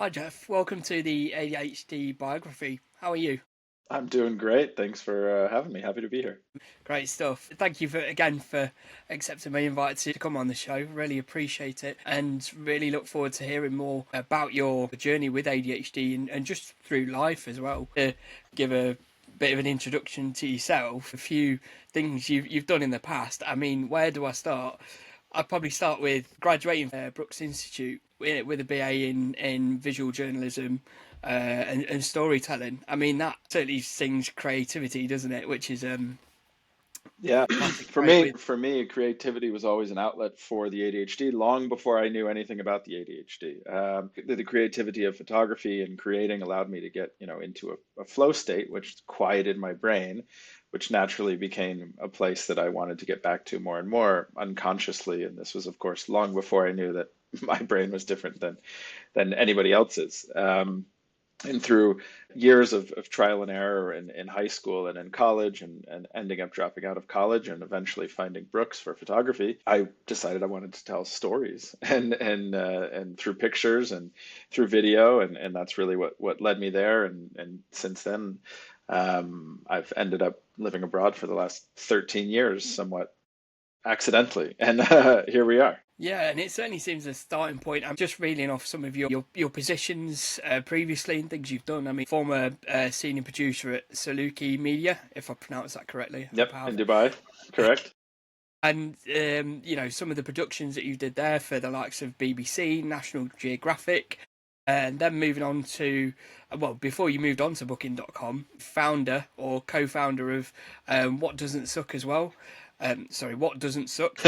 Hi Jeff, welcome to the ADHD biography. How are you? I'm doing great. Thanks for having me. Happy to be here. Great stuff. Thank you for accepting my invite to come on the show. Really appreciate it and really look forward to hearing more about your journey with ADHD and just through life as well. To give a bit of an introduction to yourself, a few things you've done in the past. I mean, where do I start? I'd probably start with graduating from Brooks Institute with a BA in visual journalism and storytelling. I mean, that certainly sings creativity, doesn't it? Which is Yeah, classic for trait me, with. for me, creativity was always an outlet for the ADHD long before I knew anything about the ADHD. The creativity of photography and creating allowed me to get, into a flow state, which quieted my brain, which naturally became a place that I wanted to get back to more and more unconsciously. And this was, of course, long before I knew that my brain was different than anybody else's. And through years of trial and error in high school and in college and ending up dropping out of college and eventually finding Brooks for photography, I decided I wanted to tell stories and through pictures and through video and that's really what led me there and since then I've ended up living abroad for the last 13 years somewhat accidentally and here we are. Yeah, and it certainly seems a starting point. I'm just reeling off some of your positions previously and things you've done. I mean, former senior producer at Saluki Media, if I pronounce that correctly. I hope Yep, I in have. Dubai, correct. And some of the productions that you did there for the likes of BBC, National Geographic, and then moving on to, well, before you moved on to Booking.com, founder or co-founder of What Doesn't Suck as well. Sorry, What Doesn't Suck,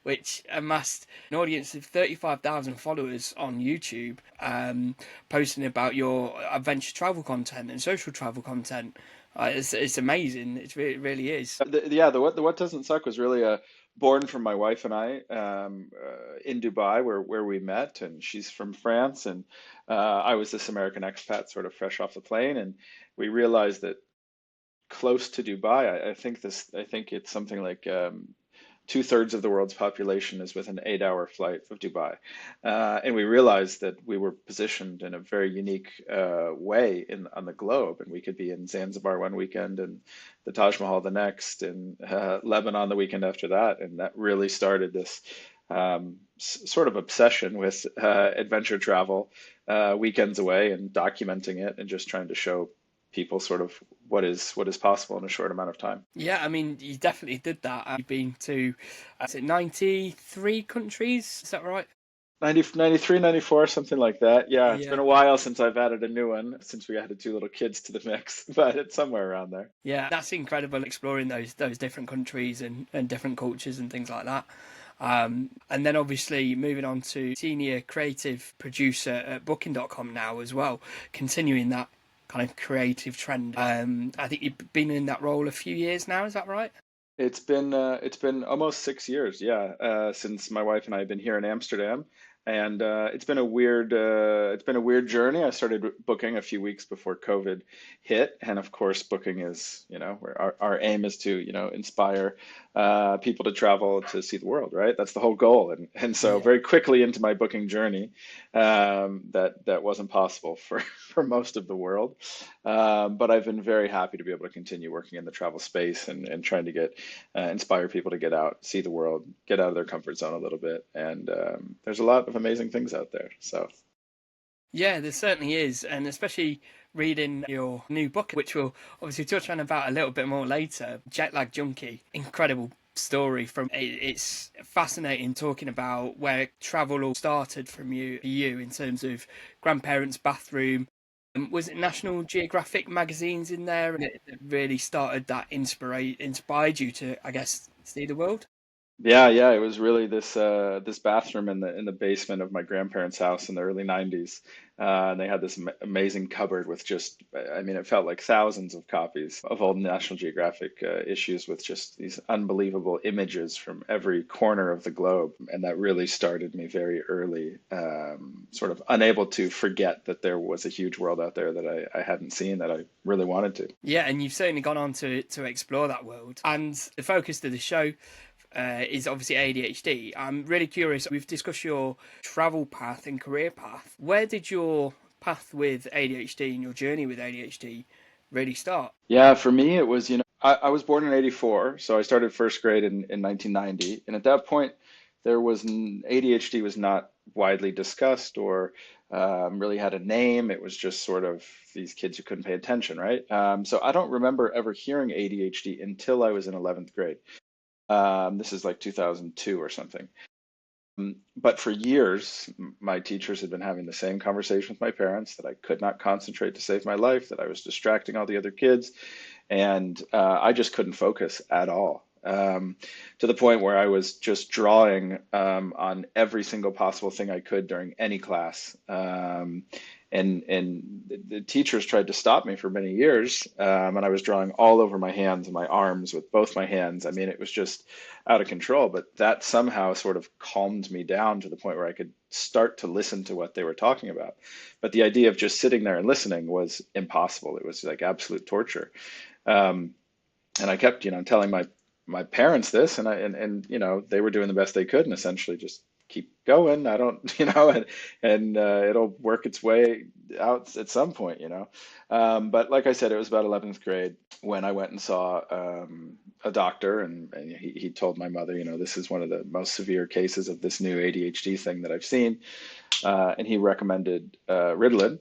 which amassed an audience of 35,000 followers on YouTube, posting about your adventure travel content and social travel content. It's amazing. It really is. The what doesn't suck was really born from my wife and I in Dubai where we met, and she's from France, and I was this American expat, sort of fresh off the plane, and we realized that close to Dubai, I think it's something like two-thirds of the world's population is within an 8-hour flight of Dubai. And we realized that we were positioned in a very unique way on the globe. And we could be in Zanzibar one weekend and the Taj Mahal the next, and Lebanon the weekend after that. And that really started this sort of obsession with adventure travel, weekends away, and documenting it and just trying to show people sort of what is possible in a short amount of time. Yeah, I mean, you definitely did that. You've been to, is it 93 countries? Is that right? 90, 93, 94, something like that. Yeah, it's been Yeah. a while since I've added a new one, since we added two little kids to the mix, but it's somewhere around there. Yeah, that's incredible exploring those different countries and different cultures and things like that. And then obviously moving on to senior creative producer at Booking.com now as well, continuing that kind of creative trend. I think you've been in that role a few years now, is that right? It's been almost 6 years, yeah, since my wife and I have been here in Amsterdam, and it's been a weird journey. I started booking a few weeks before COVID hit, and of course, booking is where our aim is to inspire people to travel to see the world, right? That's the whole goal, and so Yeah. very quickly into my booking journey, that wasn't possible for for most of the world. But I've been very happy to be able to continue working in the travel space and trying to get inspire people to get out, see the world, get out of their comfort zone a little bit. And there's a lot of amazing things out there. So Yeah, there certainly is, and especially reading your new book, which we'll obviously touch on about a little bit more later. Jet Lag Junkie, incredible story from it's fascinating talking about where travel all started from you in terms of grandparents' bathroom. Was it National Geographic magazines in there, and it really started that inspired you to, I guess, see the world? yeah, it was really this bathroom in the basement of my grandparents' house in the early 90s. And they had this amazing cupboard with just, I mean, it felt like thousands of copies of old National Geographic issues with just these unbelievable images from every corner of the globe. And that really started me very early, sort of unable to forget that there was a huge world out there that I hadn't seen that I really wanted to. Yeah, and you've certainly gone on to explore that world. And the focus of the show, is obviously ADHD. I'm really curious. We've discussed your travel path and career path. Where did your path with ADHD and your journey with ADHD really start? Yeah, for me, it was, I was born in 84, so I started first grade in 1990. And at that point, ADHD was not widely discussed or really had a name. It was just sort of these kids who couldn't pay attention, right? So I don't remember ever hearing ADHD until I was in 11th grade. This is like 2002 or something. But for years, my teachers had been having the same conversation with my parents that I could not concentrate to save my life, that I was distracting all the other kids, and I just couldn't focus at all. To the point where I was just drawing on every single possible thing I could during any class. And the teachers tried to stop me for many years, and I was drawing all over my hands and my arms with both my hands. I mean, it was just out of control, but that somehow sort of calmed me down to the point where I could start to listen to what they were talking about. But the idea of just sitting there and listening was impossible. It was like absolute torture. Um, and I kept, telling my parents this, and they were doing the best they could, and essentially just keep going. I don't, and it'll work its way out at some point. But like I said, it was about 11th grade when I went and saw a doctor, and he told my mother, this is one of the most severe cases of this new ADHD thing that I've seen, and he recommended Ritalin.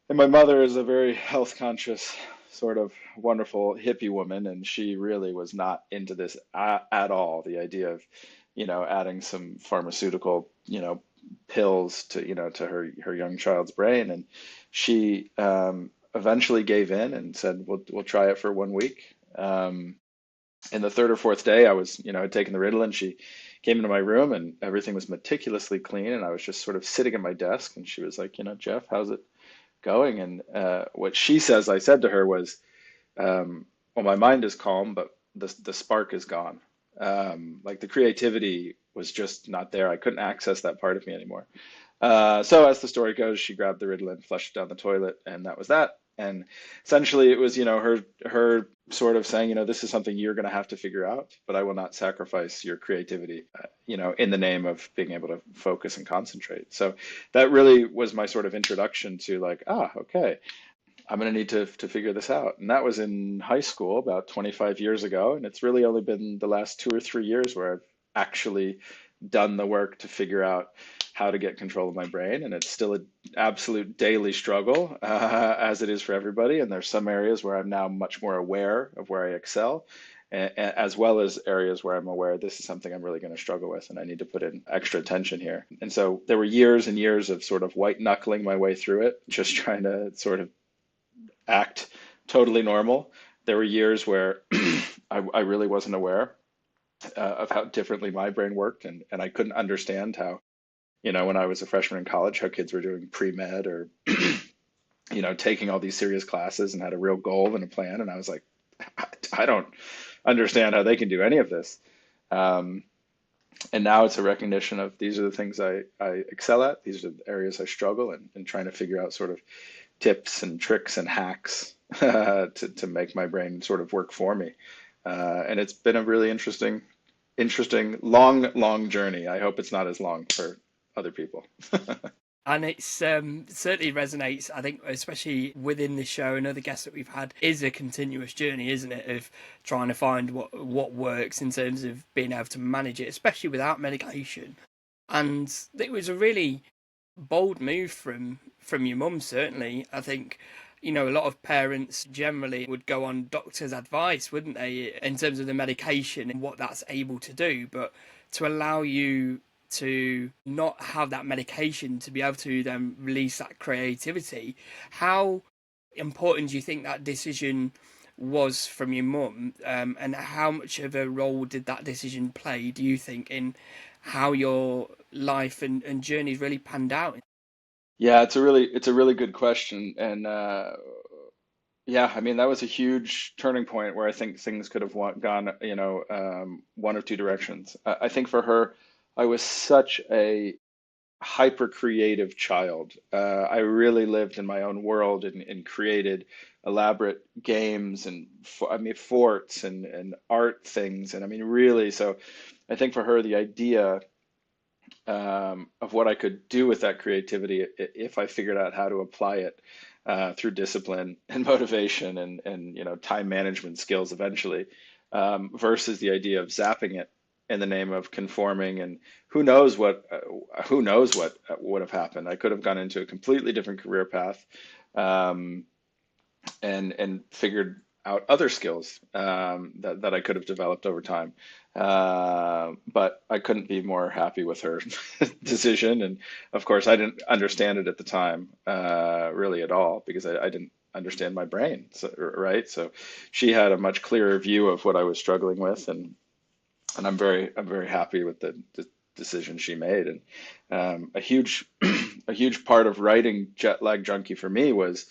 And my mother is a very health conscious, sort of wonderful hippie woman, and she really was not into this at all. The idea of, adding some pharmaceutical, pills to, to her young child's brain. And she eventually gave in and said, we'll try it for 1 week. And the third or fourth day, I was, had taken the Ritalin. She came into my room and everything was meticulously clean. And I was just sort of sitting at my desk, and she was like, Jeff, how's it going? And what she says I said to her was, well, my mind is calm, but the spark is gone. Like the creativity was just not there. I couldn't access that part of me anymore. So as the story goes, she grabbed the Ritalin, flushed it down the toilet, and that was that. And essentially, it was, her sort of saying, this is something you're going to have to figure out, but I will not sacrifice your creativity, in the name of being able to focus and concentrate. So that really was my sort of introduction to like, okay, I'm going to need to figure this out. And that was in high school about 25 years ago. And it's really only been the last 2 or 3 years where I've actually done the work to figure out how to get control of my brain. And it's still an absolute daily struggle, as it is for everybody. And there's some areas where I'm now much more aware of where I excel, as well as areas where I'm aware this is something I'm really going to struggle with and I need to put in extra attention here. And so there were years and years of sort of white knuckling my way through it, just trying to sort of act totally normal. There were years where I really wasn't aware of how differently my brain worked, and I couldn't understand how, when I was a freshman in college, how kids were doing pre-med or, taking all these serious classes and had a real goal and a plan. And I was like, I don't understand how they can do any of this. And now it's a recognition of these are the things I excel at. These are the areas I struggle in, and trying to figure out sort of tips and tricks and hacks to make my brain sort of work for me. And it's been a really interesting, long journey. I hope it's not as long for other people. And it's certainly resonates, I think, especially within the show and other guests that we've had, is a continuous journey, isn't it, of trying to find what works in terms of being able to manage it, especially without medication. And it was a really bold move from your mum, certainly. I think, a lot of parents generally would go on doctor's advice, wouldn't they, in terms of the medication and what that's able to do. But to allow you to not have that medication to be able to then release that creativity, how important do you think that decision was from your mum, and how much of a role did that decision play, do you think, in how your life and journeys really panned out? Yeah, it's a really good question. And yeah, I mean, that was a huge turning point where I think things could have gone, one of two directions. I think for her, I was such a hyper creative child. I really lived in my own world and created elaborate games and I mean forts and art things. And I mean really, so I think for her the idea of what I could do with that creativity if I figured out how to apply it through discipline and motivation and time management skills eventually, versus the idea of zapping it in the name of conforming. And who knows what would have happened. I could have gone into a completely different career path, um, and figured out other skills that I could have developed over time. But I couldn't be more happy with her decision. And of course, I didn't understand it at the time, really at all, because I didn't understand my brain. So, right. So she had a much clearer view of what I was struggling with. And I'm very happy with the decision she made. And a huge, a huge part of writing Jet Lag Junkie for me was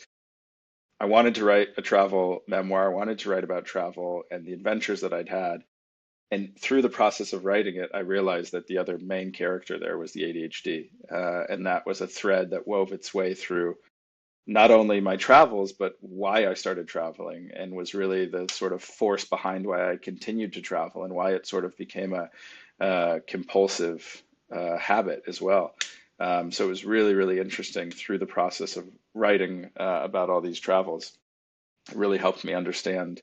I wanted to write a travel memoir. I wanted to write about travel and the adventures that I'd had. And through the process of writing it, I realized that the other main character there was the ADHD. And that was a thread that wove its way through not only my travels, but why I started traveling, and was really the sort of force behind why I continued to travel and why it sort of became a compulsive habit as well. So it was really, really interesting through the process of writing about all these travels. It really helped me understand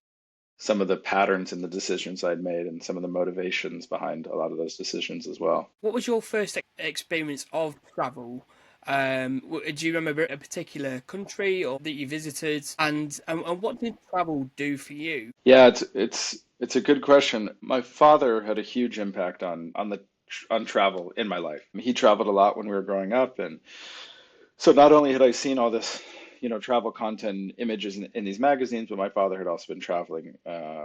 some of the patterns in the decisions I'd made and some of the motivations behind a lot of those decisions as well. What was your first experience of travel? Do you remember a particular country or that you visited, and what did travel do for you? Yeah, it's a good question. My father had a huge impact on travel in my life. I mean, he traveled a lot when we were growing up, and so not only had I seen all this, travel content, images in these magazines, but my father had also been traveling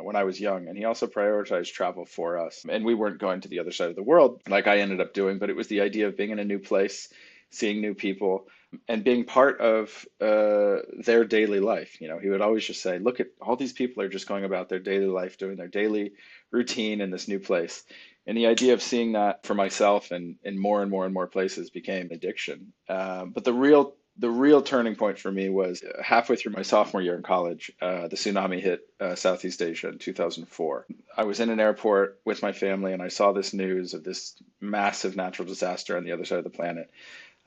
when I was young, and he also prioritized travel for us. And we weren't going to the other side of the world like I ended up doing, but it was the idea of being in a new place, seeing new people, and being part of their daily life. He would always just say, "Look at all these people are just going about their daily life, doing their daily routine in this new place." And the idea of seeing that for myself and in more and more and more places became addiction. But the real turning point for me was halfway through my sophomore year in college. The tsunami hit Southeast Asia in 2004. I was in an airport with my family, and I saw this news of this massive natural disaster on the other side of the planet.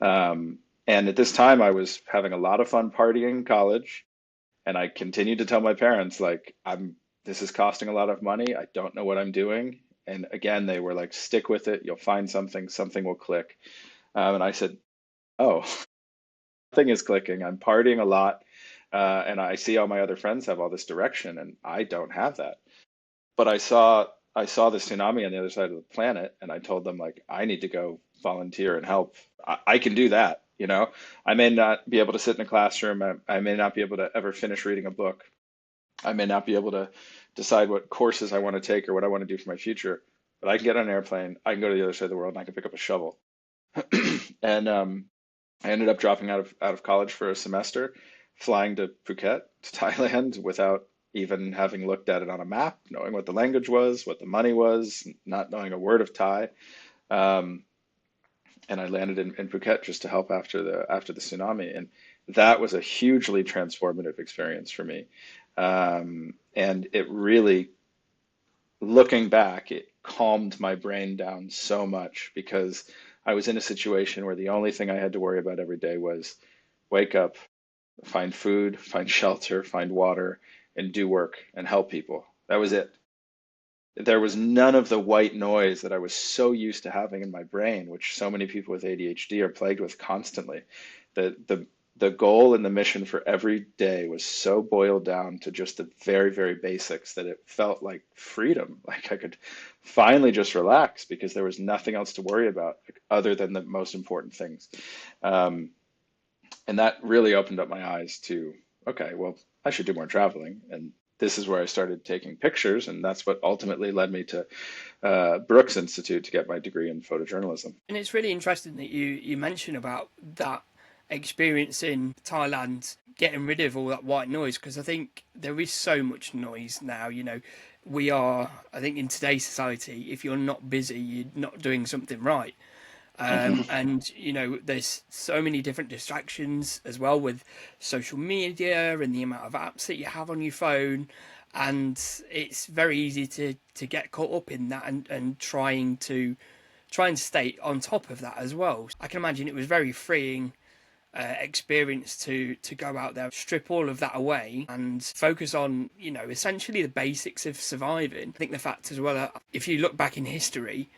And at this time, I was having a lot of fun partying in college, and I continued to tell my parents, like, this is costing a lot of money. I don't know what I'm doing. And again, they were like, stick with it. You'll find something, something will click. And I said, oh, nothing is clicking. I'm partying a lot. And I see all my other friends have all this direction, and I don't have that. But I saw the tsunami on the other side of the planet, and I told them, like, I need to go volunteer and help. I can do that. I may not be able to sit in a classroom. I may not be able to ever finish reading a book. I may not be able to decide what courses I want to take or what I want to do for my future, but I can get on an airplane, I can go to the other side of the world, and I can pick up a shovel. And I ended up dropping out of college for a semester, flying to Phuket, to Thailand, without even having looked at it on a map, knowing what the language was, what the money was, not knowing a word of Thai. Um, and I landed in Phuket just to help after the tsunami, and that was a hugely transformative experience for me. And it really, looking back, it calmed my brain down so much because I was in a situation where the only thing I had to worry about every day was wake up, find food, find shelter, find water, and do work and help people. That was it. There was none of the white noise that I was so used to having in my brain, which so many people with ADHD are plagued with constantly. The goal and the mission for every day was so boiled down to just the very, very basics that it felt like freedom. Like I could finally just relax because there was nothing else to worry about other than the most important things. Um, and that really opened up my eyes to, okay, well, I should do more traveling. And this is where I started taking pictures, and that's what ultimately led me to Brooks Institute to get my degree in photojournalism. And it's really interesting that you mention about that experience in Thailand, getting rid of all that white noise, because I think there is so much noise now. We are, I think, in today's society, if you're not busy, you're not doing something right. And there's so many different distractions as well with social media and the amount of apps that you have on your phone, and it's very easy to get caught up in that and trying to stay on top of that as well. I can imagine it was very freeing experience to go out there, strip all of that away, and focus on essentially the basics of surviving. I think the fact as well, if you look back in history,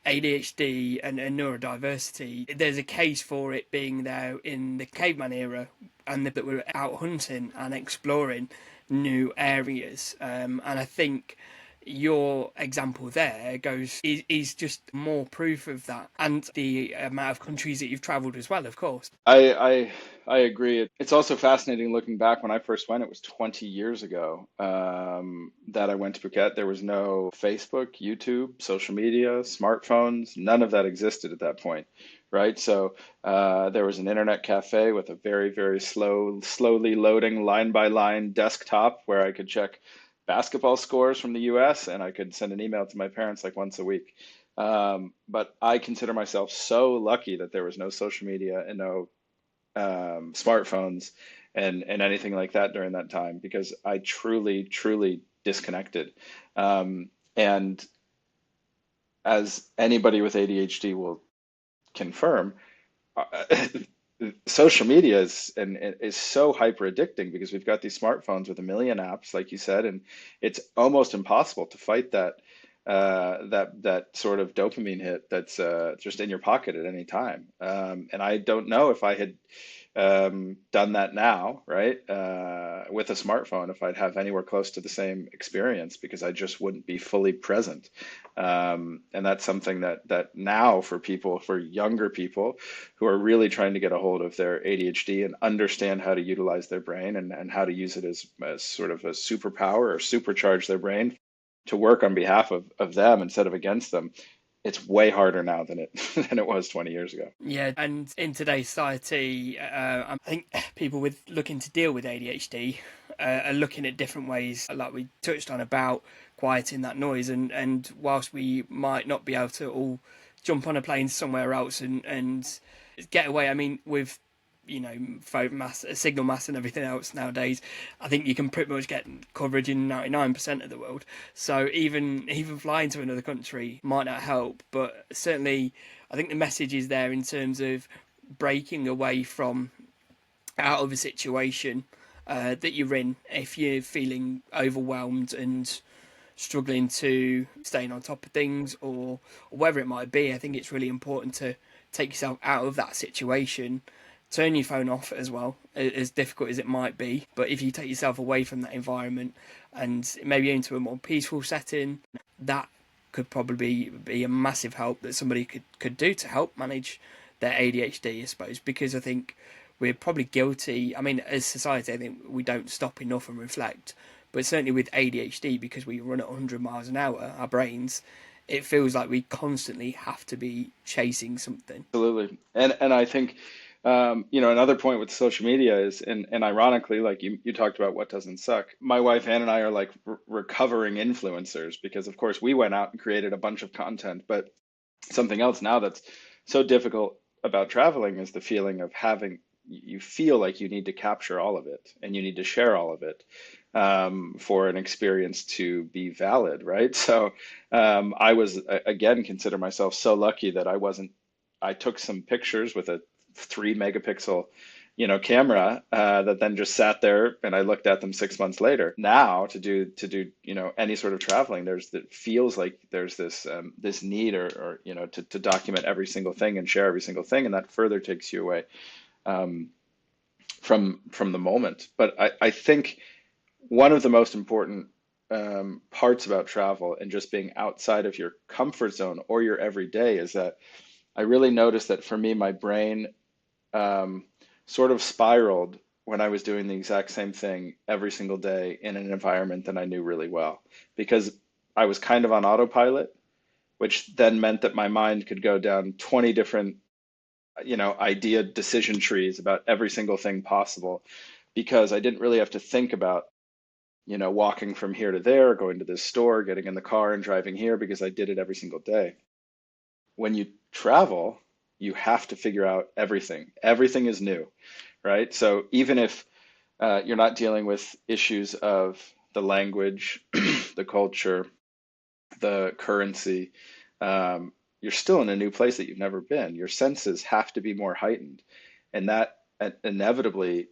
ADHD and neurodiversity, there's a case for it being there in the caveman era, and that we're out hunting and exploring new areas. And I think your example there is just more proof of that, and the amount of countries that you've travelled as well, of course. I agree. It's also fascinating looking back. When I first went, it was 20 years ago that I went to Phuket. There was no Facebook, YouTube, social media, smartphones. None of that existed at that point, right? So there was an internet cafe with a very, very slowly loading line by line desktop where I could check basketball scores from the US, and I could send an email to my parents like once a week. But I consider myself so lucky that there was no social media and no smartphones and anything like that during that time, because I truly disconnected. And as anybody with ADHD will confirm, uh, social media is so hyper addicting because we've got these smartphones with a million apps, like you said, and it's almost impossible to fight that sort of dopamine hit that's just in your pocket at any time. And I don't know if I had done that now, right, with a smartphone, if I'd have anywhere close to the same experience, because I just wouldn't be fully present. And that's something that now for people, for younger people who are really trying to get a hold of their ADHD and understand how to utilize their brain and how to use it as sort of a superpower or supercharge their brain to work on behalf of them instead of against them. It's way harder now than it than it was 20 years ago. Yeah, and in today's society, I think people with looking to deal with ADHD are looking at different ways, like we touched on, about quieting that noise. And whilst we might not be able to all jump on a plane somewhere else and get away, I mean, with phone mass, signal mass, and everything else nowadays, I think you can pretty much get coverage in 99% of the world. So even flying to another country might not help, but certainly I think the message is there in terms of breaking away from out of a situation that you're in. If you're feeling overwhelmed and struggling to staying on top of things, or whatever it might be, I think it's really important to take yourself out of that situation. Turn your phone off as well, as difficult as it might be. But if you take yourself away from that environment and maybe into a more peaceful setting, that could probably be a massive help that somebody could do to help manage their ADHD, I suppose. Because I think we're probably guilty. I mean, as society, I think we don't stop enough and reflect. But certainly with ADHD, because we run at 100 miles an hour, our brains, it feels like we constantly have to be chasing something. Absolutely. And I think another point with social media is, and ironically, like you talked about what doesn't suck. My wife Ann and I are like recovering influencers because, of course, we went out and created a bunch of content. But something else now that's so difficult about traveling is the feeling of you feel like you need to capture all of it and you need to share all of it for an experience to be valid, right? So I was, again, consider myself so lucky that I took some pictures with a 3 megapixel camera that then just sat there and I looked at them 6 months later. Now to do any sort of traveling, it feels like there's this need or to document every single thing and share every single thing, and that further takes you away um, from the moment. But I think one of the most important parts about travel and just being outside of your comfort zone or your everyday is that I really noticed that for me, my brain um, sort of spiraled when I was doing the exact same thing every single day in an environment that I knew really well, because I was kind of on autopilot, which then meant that my mind could go down 20 different, idea decision trees about every single thing possible, because I didn't really have to think about, walking from here to there, going to this store, getting in the car and driving here, because I did it every single day. When you travel, you have to figure out everything. Everything is new, right? So even if you're not dealing with issues of the language, the culture, the currency, you're still in a new place that you've never been. Your senses have to be more heightened, and that inevitably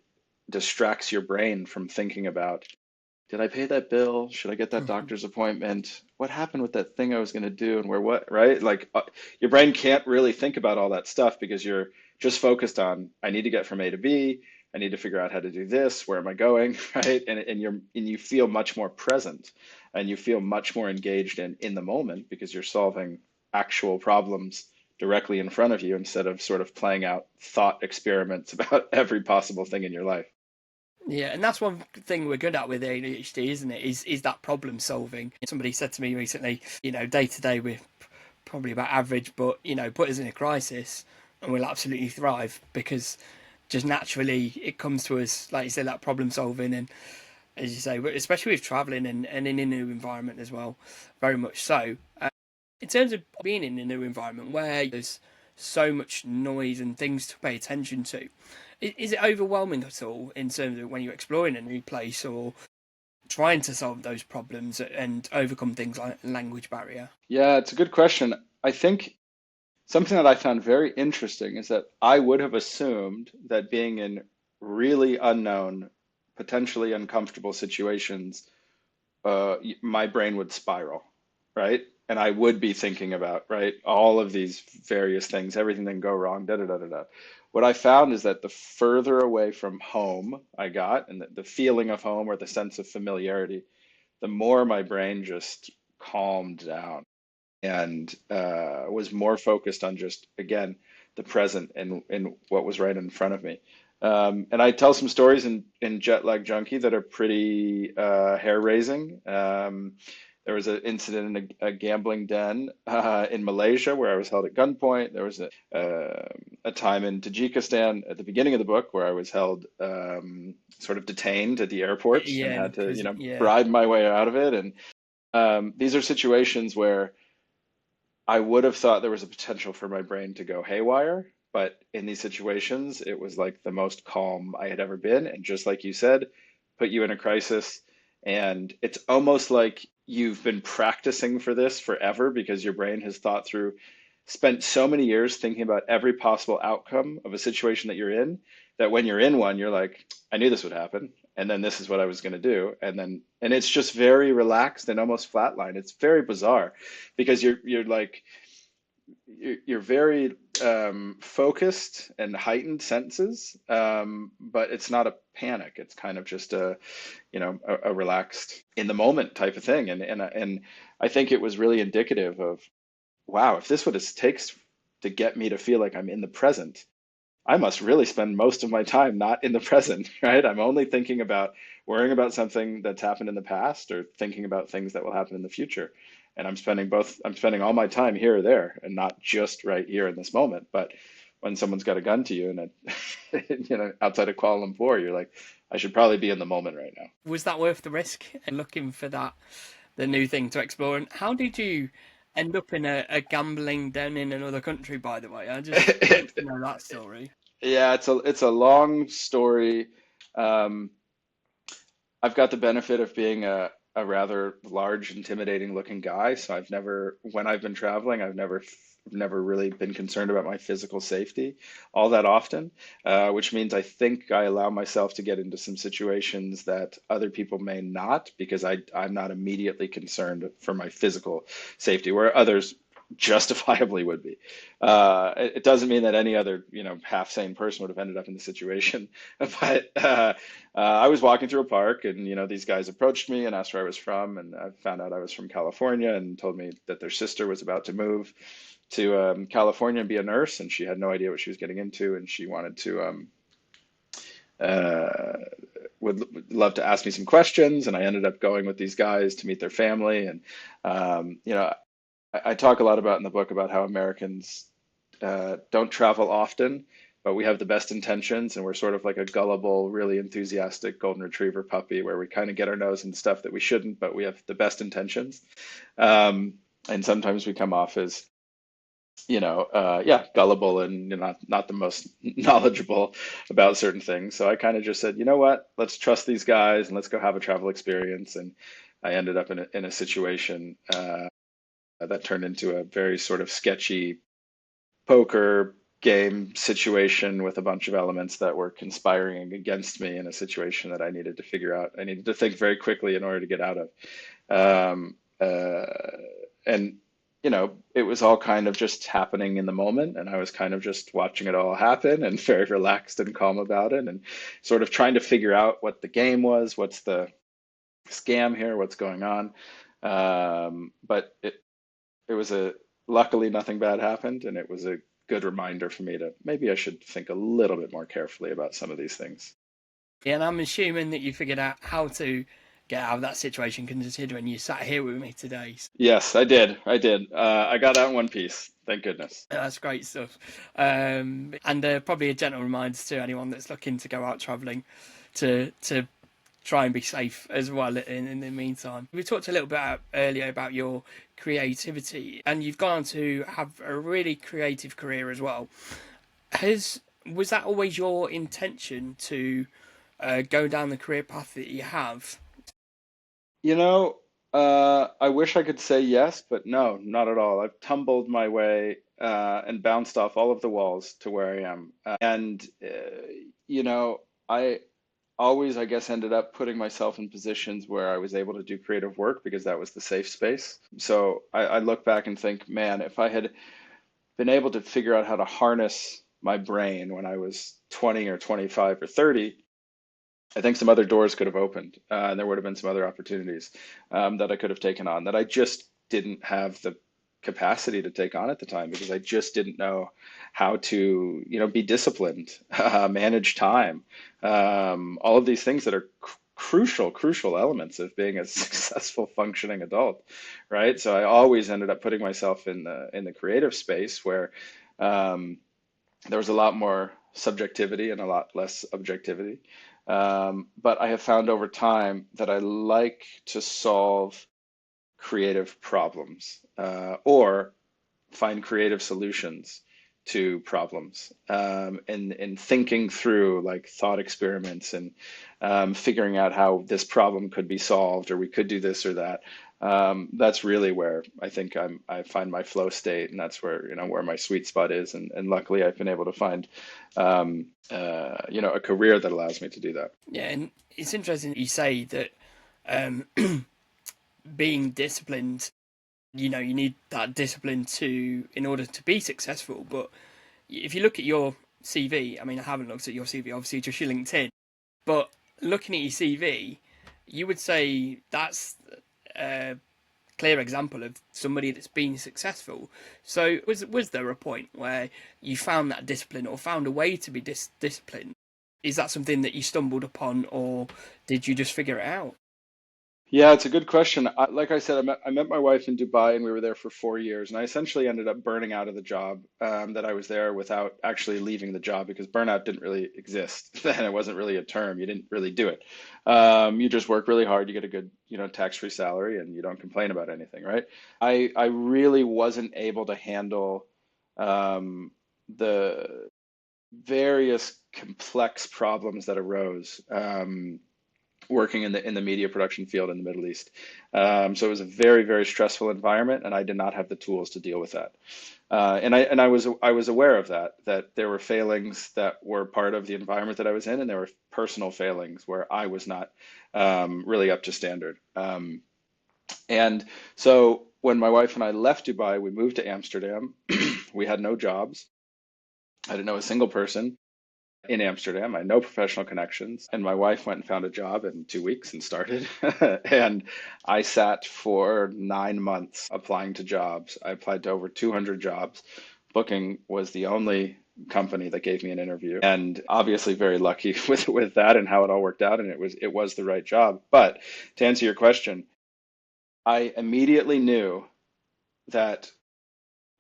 distracts your brain from thinking about, did I pay that bill? Should I get that doctor's appointment? What happened with that thing I was going to do and where what, right? Like your brain can't really think about all that stuff because you're just focused on, I need to get from A to B. I need to figure out how to do this. Where am I going? Right? And you feel much more present and you feel much more engaged in the moment because you're solving actual problems directly in front of you instead of sort of playing out thought experiments about every possible thing in your life. Yeah, and that's one thing we're good at with ADHD, isn't it? Is that problem solving. Somebody said to me recently, day to day we're probably about average, but put us in a crisis and we'll absolutely thrive because just naturally it comes to us, like you said, that problem solving. And as you say, especially with traveling and in a new environment as well, very much so. In terms of being in a new environment where there's so much noise and things to pay attention to, is it overwhelming at all in terms of when you're exploring a new place or trying to solve those problems and overcome things like language barrier? Yeah, it's a good question. I think something that I found very interesting is that I would have assumed that being in really unknown, potentially uncomfortable situations, my brain would spiral, right? And I would be thinking about, right, all of these various things, everything that can go wrong, da da da da da. What I found is that the further away from home I got, and the feeling of home or the sense of familiarity, the more my brain just calmed down and was more focused on just, again, the present and what was right in front of me. And I tell some stories in Jet Lag Junkie that are pretty hair-raising. There was an incident in a gambling den in Malaysia where I was held at gunpoint. There was a time in Tajikistan at the beginning of the book where I was held sort of detained at the airport and Yeah, in a had to, prison. Yeah. bribe my way out of it. And these are situations where I would have thought there was a potential for my brain to go haywire, but in these situations, it was like the most calm I had ever been. And just like you said, put you in a crisis. And it's almost like you've been practicing for this forever because your brain has thought through, spent so many years thinking about every possible outcome of a situation that you're in, that when you're in one, you're like, I knew this would happen. And then this is what I was going to do. And it's just very relaxed and almost flatline. It's very bizarre because you're like, you're very focused and heightened senses, but it's not a panic. It's kind of just a relaxed in the moment type of thing. And I think it was really indicative of, wow, if this what it takes to get me to feel like I'm in the present, I must really spend most of my time not in the present, right? I'm only thinking about worrying about something that's happened in the past or thinking about things that will happen in the future. And I'm spending all my time here or there and not just right here in this moment. But when someone's got a gun to you and outside of Kuala Lumpur, you're like, I should probably be in the moment right now. Was that worth the risk and looking for the new thing to explore? And how did you end up in a gambling den in another country, by the way? I just like to know that story. Yeah, it's a long story. Um, I've got the benefit of being a rather large, intimidating looking guy. So when I've been traveling, I've never really been concerned about my physical safety all that often, which means I think I allow myself to get into some situations that other people may not because I'm not immediately concerned for my physical safety, where others justifiably would be. It doesn't mean that any other, half sane person would have ended up in the situation, but I was walking through a park, and these guys approached me and asked where I was from, and I found out I was from California, and told me that their sister was about to move to California and be a nurse, and she had no idea what she was getting into, and she wanted to uh, would love to ask me some questions, and I ended up going with these guys to meet their family, and I talk a lot about in the book about how Americans don't travel often, but we have the best intentions, and we're sort of like a gullible, really enthusiastic golden retriever puppy, where we kind of get our nose in stuff that we shouldn't, but we have the best intentions. And sometimes we come off as yeah, gullible and not the most knowledgeable about certain things. So I kind of just said, you know what, let's trust these guys and let's go have a travel experience. And I ended up in a situation that turned into a very sort of sketchy poker game situation with a bunch of elements that were conspiring against me in a situation that I needed to figure out. I needed to think very quickly in order to get out of. And it was all kind of just happening in the moment, and I was kind of just watching it all happen and very relaxed and calm about it, and sort of trying to figure out what the game was, what's the scam here, what's going on. But it was a luckily nothing bad happened, and it was a good reminder for me to maybe I should think a little bit more carefully about some of these things. Yeah, and I'm assuming that you figured out how to get out of that situation, considering you sat here with me today. So Yes, I did. I did. I got out in one piece. Thank goodness. that's great stuff. And probably a gentle reminder to anyone that's looking to go out travelling to try and be safe as well in the meantime. We talked a little bit earlier about your creativity, and you've gone on to have a really creative career as well. Was that always your intention to go down the career path that you have? You know, I wish I could say yes, but no, not at all. I've tumbled my way and bounced off all of the walls to where I am. You know, I always, I guess, ended up putting myself in positions where I was able to do creative work because that was the safe space. So I look back and think, man, if I had been able to figure out how to harness my brain when I was 20 or 25 or 30, I think some other doors could have opened, and there would have been some other opportunities that I could have taken on that I just didn't have the capacity to take on at the time because I just didn't know how to, be disciplined, manage time, all of these things that are crucial elements of being a successful functioning adult, right? So I always ended up putting myself in the creative space where um, there was a lot more subjectivity and a lot less objectivity. But I have found over time that I like to solve creative problems or find creative solutions to problems and thinking through like thought experiments and figuring out how this problem could be solved or we could do this or that. That's really where I think I find my flow state, and that's where where my sweet spot is. And luckily, I've been able to find a career that allows me to do that. Yeah, and it's interesting that you say that um, being disciplined, you need that discipline to in order to be successful. But if you look at your CV, I mean, I haven't looked at your CV, obviously, just your LinkedIn, but looking at your CV, you would say that's a clear example of somebody that's been successful. So, was there a point where you found that discipline or found a way to be disciplined? Is that something that you stumbled upon, or did you just figure it out? Yeah, it's a good question. Like I said, I met my wife in Dubai, and we were there for 4 years. And I essentially ended up burning out of the job that I was there without actually leaving the job because burnout didn't really exist then. It wasn't really a term. You didn't really do it. You just work really hard. You get a good, tax-free salary, and you don't complain about anything, right? I really wasn't able to handle the various complex problems that arose. Working in the media production field in the Middle East. So it was a very stressful environment, and I did not have the tools to deal with that. And I was aware of that there were failings that were part of the environment that I was in, and there were personal failings where I was not really up to standard. And so when my wife and I left Dubai, we moved to Amsterdam. We had no jobs. I didn't know a single person in Amsterdam. I had no professional connections. And my wife went and found a job in 2 weeks and started. And I sat for 9 months applying to jobs. I applied to over 200 jobs. Booking was the only company that gave me an interview. And obviously very lucky with that and how it all worked out. And it was the right job. But to answer your question, I immediately knew that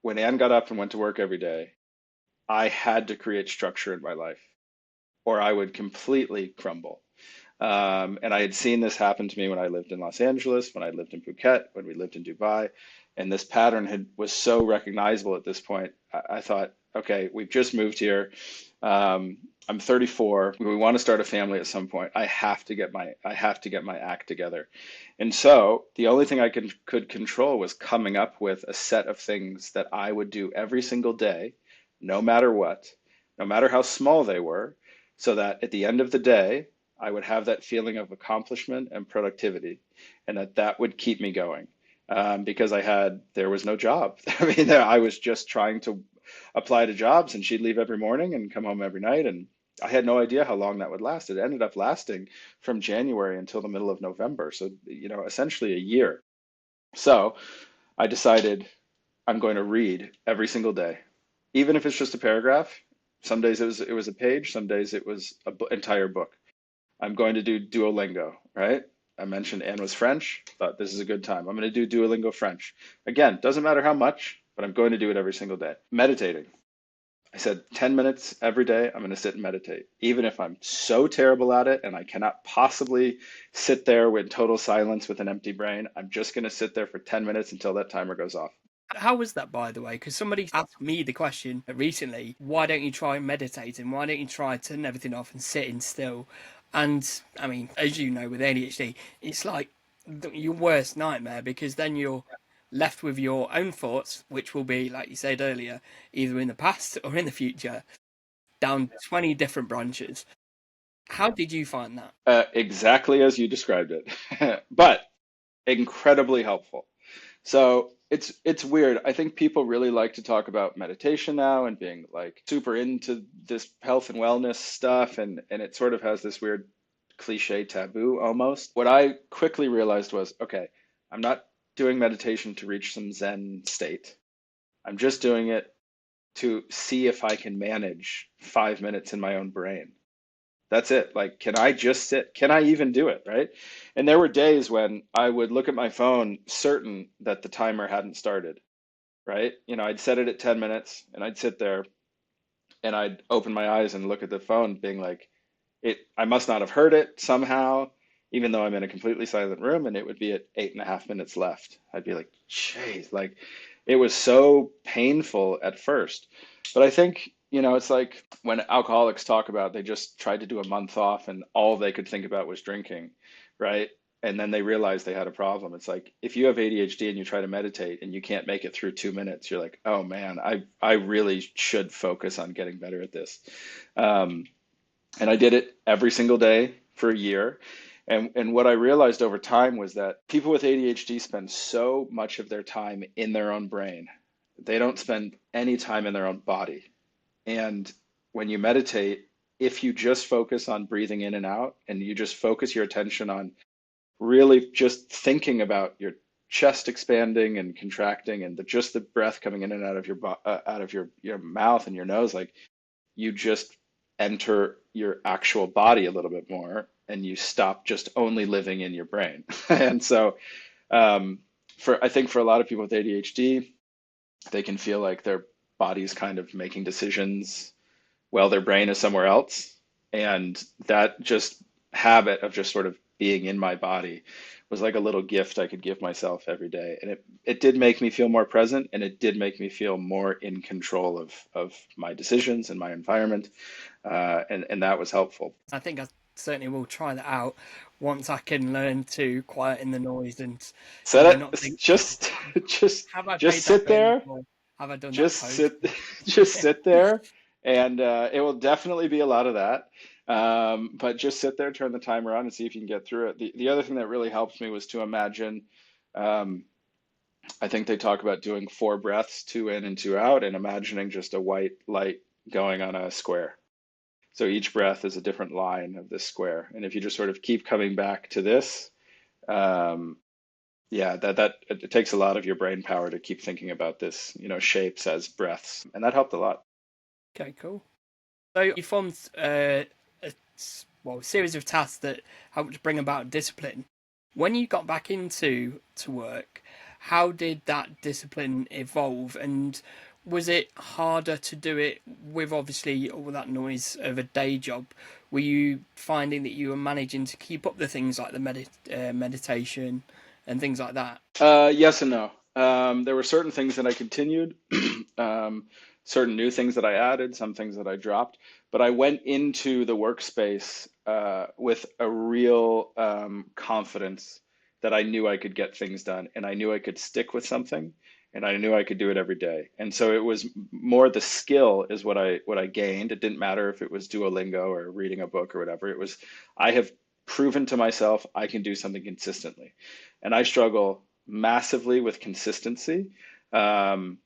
when Anne got up and went to work every day, I had to create structure in my life or I would completely crumble. And I had seen this happen to me when I lived in Los Angeles, when I lived in Phuket, when we lived in Dubai. And this pattern was so recognizable at this point. I thought, okay, we've just moved here. I'm 34. We want to start a family at some point. I have to get my act together. And so the only thing could control was coming up with a set of things that I would do every single day, no matter what, no matter how small they were, so that at the end of the day, I would have that feeling of accomplishment and productivity, and that would keep me going. Because there was no job. I mean, I was just trying to apply to jobs, and she'd leave every morning and come home every night, and I had no idea how long that would last. It ended up lasting from January until the middle of November, so essentially a year. So I decided I'm going to read every single day, even if it's just a paragraph. Some days it was a page, some days it was an entire book. I'm going to do Duolingo, right? I mentioned Anne was French, thought this is a good time. I'm going to do Duolingo French. Again, doesn't matter how much, but I'm going to do it every single day. Meditating. I said 10 minutes every day, I'm going to sit and meditate. Even if I'm so terrible at it and I cannot possibly sit there with total silence with an empty brain, I'm just going to sit there for 10 minutes until that timer goes off. How was that, by the way? Because somebody asked me the question recently, why don't you try meditating? Why don't you try turning everything off and sitting still? And I mean, as you know, with ADHD, it's like your worst nightmare because then you're left with your own thoughts, which will be, like you said earlier, either in the past or in the future, down 20 different branches. How did you find that? Exactly as you described it, but incredibly helpful. So it's weird. I think people really like to talk about meditation now and being like super into this health and wellness stuff, and it sort of has this weird cliche taboo almost. What I quickly realized was, okay, I'm not doing meditation to reach some Zen state. I'm just doing it to see if I can manage 5 minutes in my own brain. That's it. Like, can I just sit? Can I even do it? Right. And there were days when I would look at my phone, certain that the timer hadn't started. Right. I'd set it at 10 minutes and I'd sit there and I'd open my eyes and look at the phone, being like, I must not have heard it somehow, even though I'm in a completely silent room, and it would be at 8.5 minutes left. I'd be like, jeez, like it was so painful at first. But I think, it's like when alcoholics talk about they just tried to do a month off and all they could think about was drinking, right? And then they realized they had a problem. It's like if you have ADHD and you try to meditate and you can't make it through 2 minutes, you're like, oh man, I really should focus on getting better at this. Um, and I did it every single day for a year. And what I realized over time was that people with ADHD spend so much of their time in their own brain. They don't spend any time in their own body. And when you meditate, if you just focus on breathing in and out and you just focus your attention on really just thinking about your chest expanding and contracting and just the breath coming in and out of your mouth and your nose, like you just enter your actual body a little bit more and you stop just only living in your brain. And so um, I think for a lot of people with ADHD, they can feel like their body's kind of making decisions while their brain is somewhere else. And that just habit of just sort of being in my body was like a little gift I could give myself every day. And it did make me feel more present, and it did make me feel more in control of my decisions and my environment. And that was helpful. I think I certainly will try that out once I can learn to quieten the noise and, So not that think, just just have I just paid that sit bill there, or have I done that just post? sit just sit there, and it will definitely be a lot of that. But just sit there, turn the timer on, and see if you can get through it. The other thing that really helped me was to imagine. Um, I think they talk about doing 4 breaths, two in and two out, and imagining just a white light going on a square. So each breath is a different line of this square. And if you just sort of keep coming back to this, um, yeah, that it takes a lot of your brain power to keep thinking about this, shapes as breaths. And that helped a lot. Okay, cool. So you formed a series of tasks that helped bring about discipline. When you got back into to work, how did that discipline evolve, and Was it harder to do it with obviously all that noise of a day job? Were you finding that you were managing to keep up the things like the meditation and things like that? Yes and no. There were certain things that I continued, um, certain new things that I added, some things that I dropped. But I went into the workspace with a real confidence that I knew I could get things done, and I knew I could stick with something, and I knew I could do it every day. And so it was more the skill is what I gained. It didn't matter if it was Duolingo or reading a book or whatever. It was I have proven to myself I can do something consistently, and I struggle massively with consistency. Um,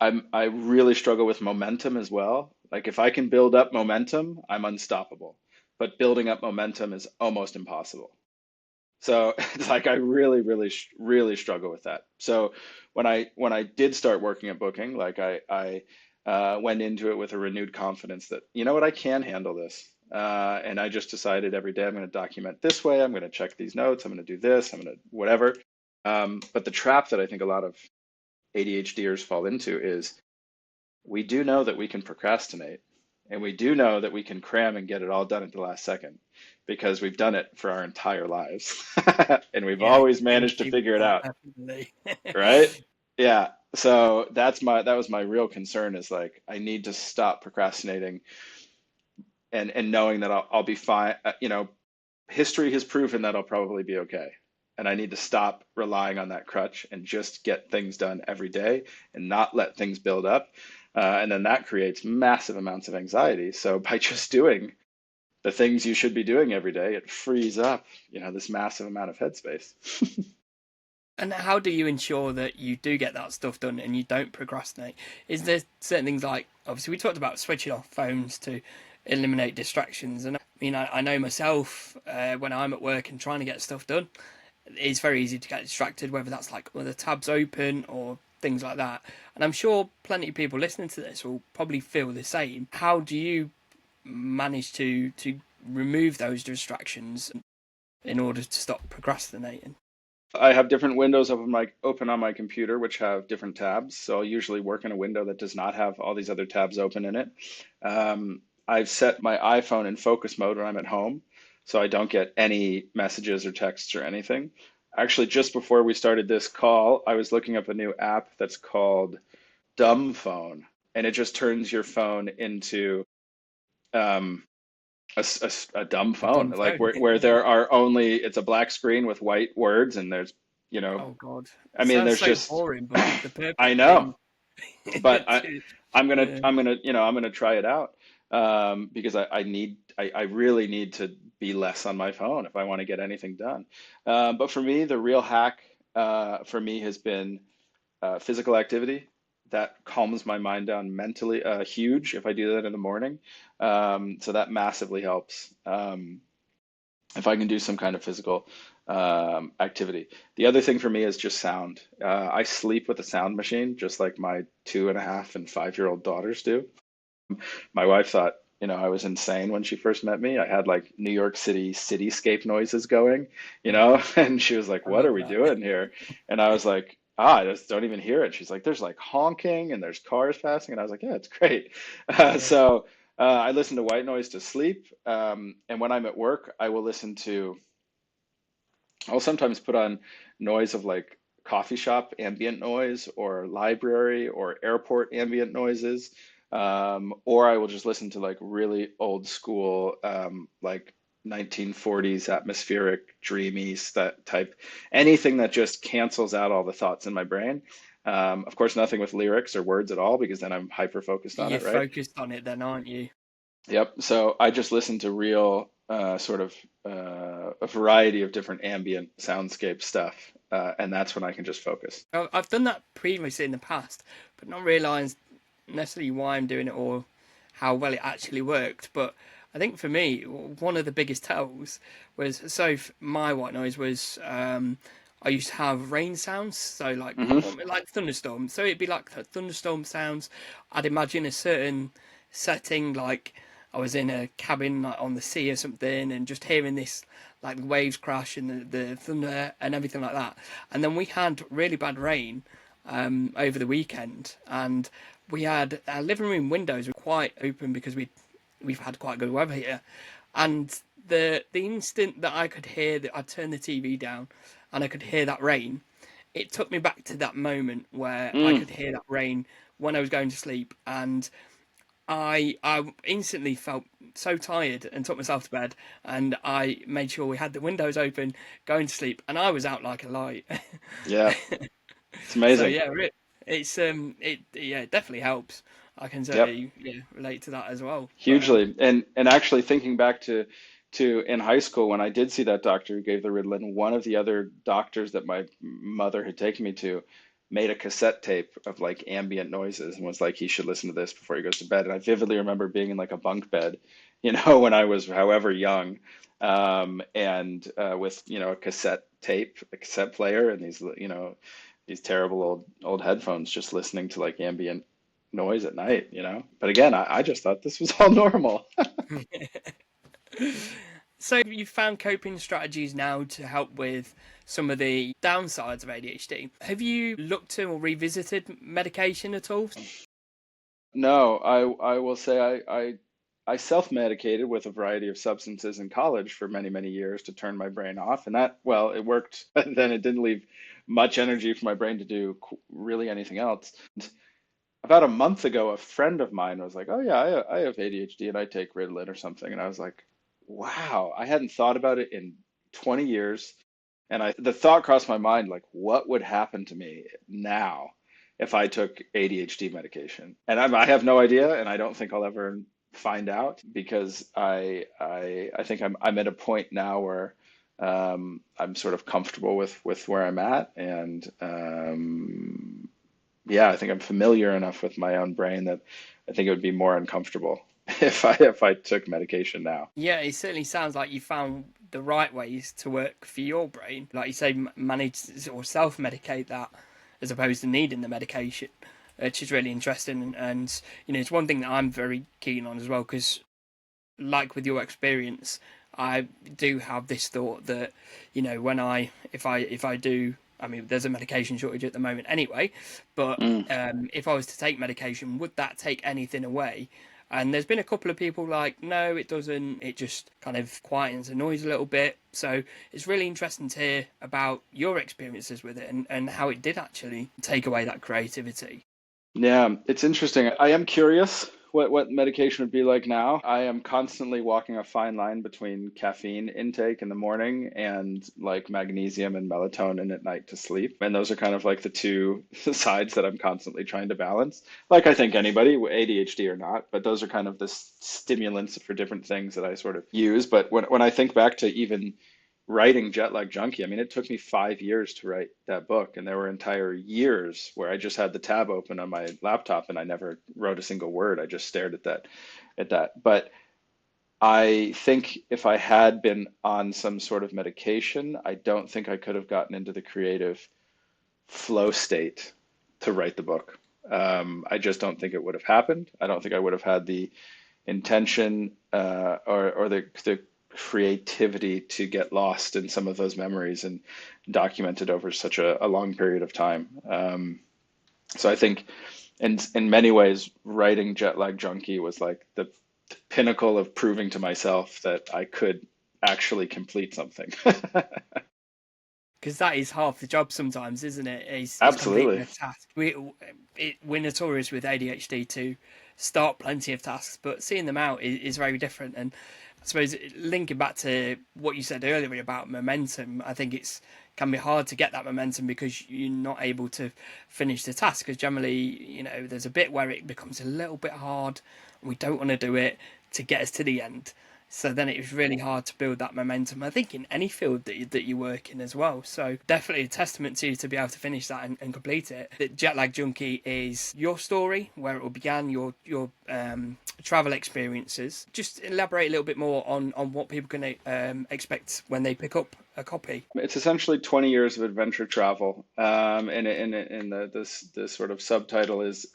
I really struggle with momentum as well. Like if I can build up momentum, I'm unstoppable. But building up momentum is almost impossible. So it's like I really, really, really struggle with that. So when I did start working at Booking, like I went into it with a renewed confidence that you know what, I can handle this. And I just decided every day I'm going to document this way. I'm going to check these notes. I'm going to do this. I'm going to whatever. But the trap that I think a lot of ADHDers fall into is we do know that we can procrastinate, and we do know that we can cram and get it all done at the last second because we've done it for our entire lives and we've Yeah, always managed to guilty with figure it that, out, definitely. right? Yeah. So that was my real concern is like I need to stop procrastinating and knowing that I'll be fine. History has proven that I'll probably be okay. And I need to stop relying on that crutch and just get things done every day and not let things build up. And then that creates massive amounts of anxiety. So by just doing the things you should be doing every day, it frees up, this massive amount of headspace. And how do you ensure that you do get that stuff done and you don't procrastinate? Is there certain things like, obviously, we talked about switching off phones to eliminate distractions. And I mean, I know myself when I'm at work and trying to get stuff done, it's very easy to get distracted, whether that's like other tabs open or things like that. And I'm sure plenty of people listening to this will probably feel the same. How do you manage to remove those distractions in order to stop procrastinating? I have different windows open on my computer, which have different tabs. So I'll usually work in a window that does not have all these other tabs open in it. I've set my iPhone in focus mode when I'm at home, so I don't get any messages or texts or anything. Actually, just before we started this call, I was looking up a new app that's called Dumb Phone, and it just turns your phone into um, a dumb A phone, dumb like phone. where there are only it's a black screen with white words, and there's, Oh God, I it mean, sounds there's so just boring, but the I perfect know, thing but to, yeah. I'm gonna try it out because I really need to be less on my phone if I want to get anything done. But for me, the real hack for me has been physical activity. That calms my mind down mentally, huge if I do that in the morning. So that massively helps. If I can do some kind of physical activity. The other thing for me is just sound. I sleep with a sound machine, just like my 2.5 and 5-year-old daughters do. My wife thought, I was insane when she first met me. I had like New York City cityscape noises going, and she was like, I "What love are we that. doing here?" And I was like, I just don't even hear it. She's like, "There's like honking and there's cars passing," and I was like, "Yeah, it's great." Yeah, I listen to white noise to sleep, and when I'm at work, I'll sometimes put on noise of like coffee shop ambient noise or library or airport ambient noises. Or I will just listen to like really old school, like 1940s atmospheric, dreamy that type, anything that just cancels out all the thoughts in my brain. Of course, nothing with lyrics or words at all, because then I'm hyper focused on you're it, right? focused on it then, aren't you? Yep. So I just listen to real sort of a variety of different ambient soundscape stuff, and that's when I can just focus. I've done that previously in the past, but not realised necessarily why I'm doing it or how well it actually worked. But I think for me, one of the biggest tells was my white noise was I used to have rain sounds, so Hmm. like thunderstorms. So it'd be like the thunderstorm sounds. I'd imagine a certain setting, like I was in a cabin like on the sea or something, and just hearing this like the waves crash and the thunder and everything like that. And then we had really bad rain over the weekend, and we had our living room windows were quite open because we've had quite good weather here, and the instant that I could hear that I turned the TV down and I could hear that rain, it took me back to that moment where I Mm, could hear that rain when I was going to sleep, and I instantly felt so tired and took myself to bed, and I made sure we had the windows open going to sleep, and I was out like a light. yeah, it's So amazing. yeah, it yeah, it definitely helps. I can Yep. certainly, yeah, relate to that as well. But Hugely. And actually thinking back to in high school when I did see that doctor who gave the Ritalin, one of the other doctors that my mother had taken me to made a cassette tape of like ambient noises and was like, he should listen to this before he goes to bed. And I vividly remember being in like a bunk bed, when I was however young, and with, a cassette tape, a cassette player, and these terrible old headphones, just listening to like ambient noise at night. But again, I just thought this was all normal. so you found coping strategies now to help with some of the downsides of ADHD. Have you looked to or revisited medication at all? No, I will say I self-medicated with a variety of substances in college for many, many years to turn my brain off, and that, well, it worked, but then it didn't leave much energy for my brain to do really anything else. About a month ago, a friend of mine was like, "Oh yeah, I have ADHD and I take Ritalin or something," and I was like, "Wow, I hadn't thought about it in 20 years." And the thought crossed my mind, like, what would happen to me now if I took ADHD medication? And I have no idea, and I don't think I'll ever find out because I think I'm at a point now where I'm sort of comfortable with where I'm at, and yeah, I think I'm familiar enough with my own brain that I think it would be more uncomfortable if I took medication now. Yeah, it certainly sounds like you found the right ways to work for your brain. Like you say, manage or self-medicate that as opposed to needing the medication, which is really interesting. And it's one thing that I'm very keen on as well, because like with your experience, I do have this thought that, when if I do, I mean, there's a medication shortage at the moment anyway, but Mm. if I was to take medication, would that take anything away? And there's been a couple of people like, no, it doesn't. It just kind of quietens the noise a little bit. So it's really interesting to hear about your experiences with it, and how it did actually take away that creativity. Yeah, it's interesting. I am curious what medication would be like now. I am constantly walking a fine line between caffeine intake in the morning and like magnesium and melatonin at night to sleep. And those are kind of like the two sides that I'm constantly trying to balance. Like I think anybody, ADHD or not, but those are kind of the stimulants for different things that I sort of use. But when I think back to even writing Jet Lag Junkie, I mean, it took me 5 years to write that book, and there were entire years where I just had the tab open on my laptop and I never wrote a single word. I just stared at that. But I think if I had been on some sort of medication, I don't think I could have gotten into the creative flow state to write the book. I just don't think it would have happened. I don't think I would have had the intention or the creativity to get lost in some of those memories and document it over such a long period of time. So I think in many ways, writing Jet Lag Junkie was like the pinnacle of proving to myself that I could actually complete something. Because that is half the job sometimes, isn't it? Is completing Absolutely. a task. We're notorious with ADHD to start plenty of tasks, but seeing them out is very different. And I suppose linking back to what you said earlier about momentum, I think it's can be hard to get that momentum because you're not able to finish the task. Because generally, there's a bit where it becomes a little bit hard. We don't want to do it to get us to the end. So then it was really hard to build that momentum. I think in any field that you work in as well. So definitely a testament to you to be able to finish that and complete it. That Jet Lag Junkie is your story, where it all began, your travel experiences. Just elaborate a little bit more on what people can expect when they pick up a copy. It's essentially 20 years of adventure travel. And the sort of subtitle is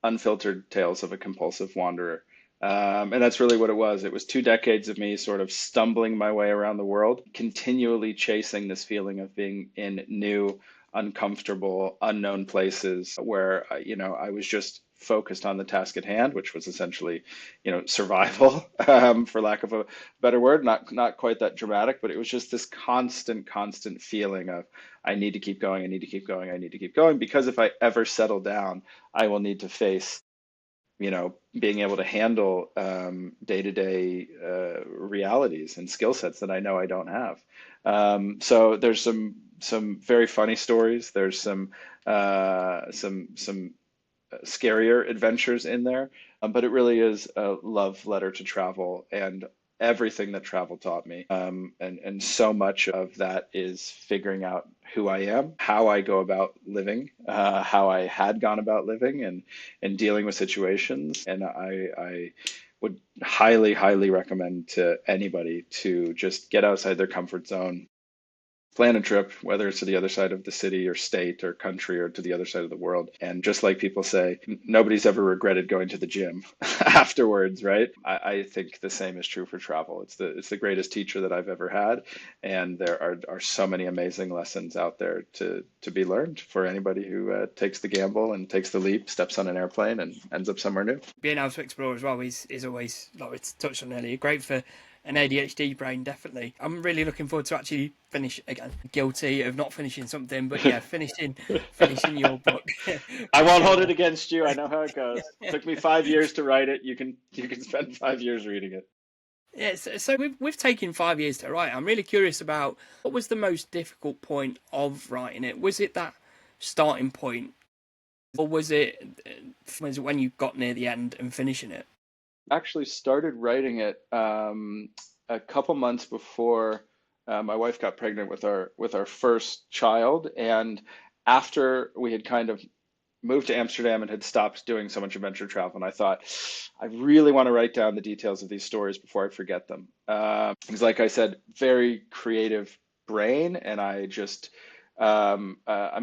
Unfiltered Tales of a Compulsive Wanderer. And that's really what it was. It was 2 decades of me sort of stumbling my way around the world, continually chasing this feeling of being in new, uncomfortable, unknown places where, I was just focused on the task at hand, which was essentially, survival, for lack of a better word. Not quite that dramatic, but it was just this constant feeling of I need to keep going, I need to keep going, I need to keep going, because if I ever settle down, I will need to face, being able to handle day-to-day realities and skill sets that I know I don't have. So there's some very funny stories. There's some scarier adventures in there, but it really is a love letter to travel and everything that travel taught me. And so much of that is figuring out who I am, how I go about living, how I had gone about living, and dealing with situations. And I would highly recommend to anybody to just get outside their comfort zone, plan a trip, whether it's to the other side of the city or state or country or to the other side of the world. And just like people say, nobody's ever regretted going to the gym afterwards, right? I think the same is true for travel. It's the greatest teacher that I've ever had. And there are so many amazing lessons out there to be learned for anybody who takes the gamble and takes the leap, steps on an airplane and ends up somewhere new. Being able to explore as well is always, like we touched on earlier, great for an ADHD brain, definitely. I'm really looking forward to actually finish again. Guilty of not finishing something, but yeah, finishing your book I for won't hold it sure. against you. I know how it goes. Took me 5 years to write it. You can spend 5 years reading it. Yeah, so we've taken 5 years to write. I'm really curious about what was the most difficult point of writing it. Was it that starting point, or was it when you got near the end and finishing it? Actually started writing it a couple months before my wife got pregnant with our first child, and after we had kind of moved to Amsterdam and had stopped doing so much adventure travel. And I thought, I really want to write down the details of these stories before I forget them. Because, like I said, very creative brain, and I'm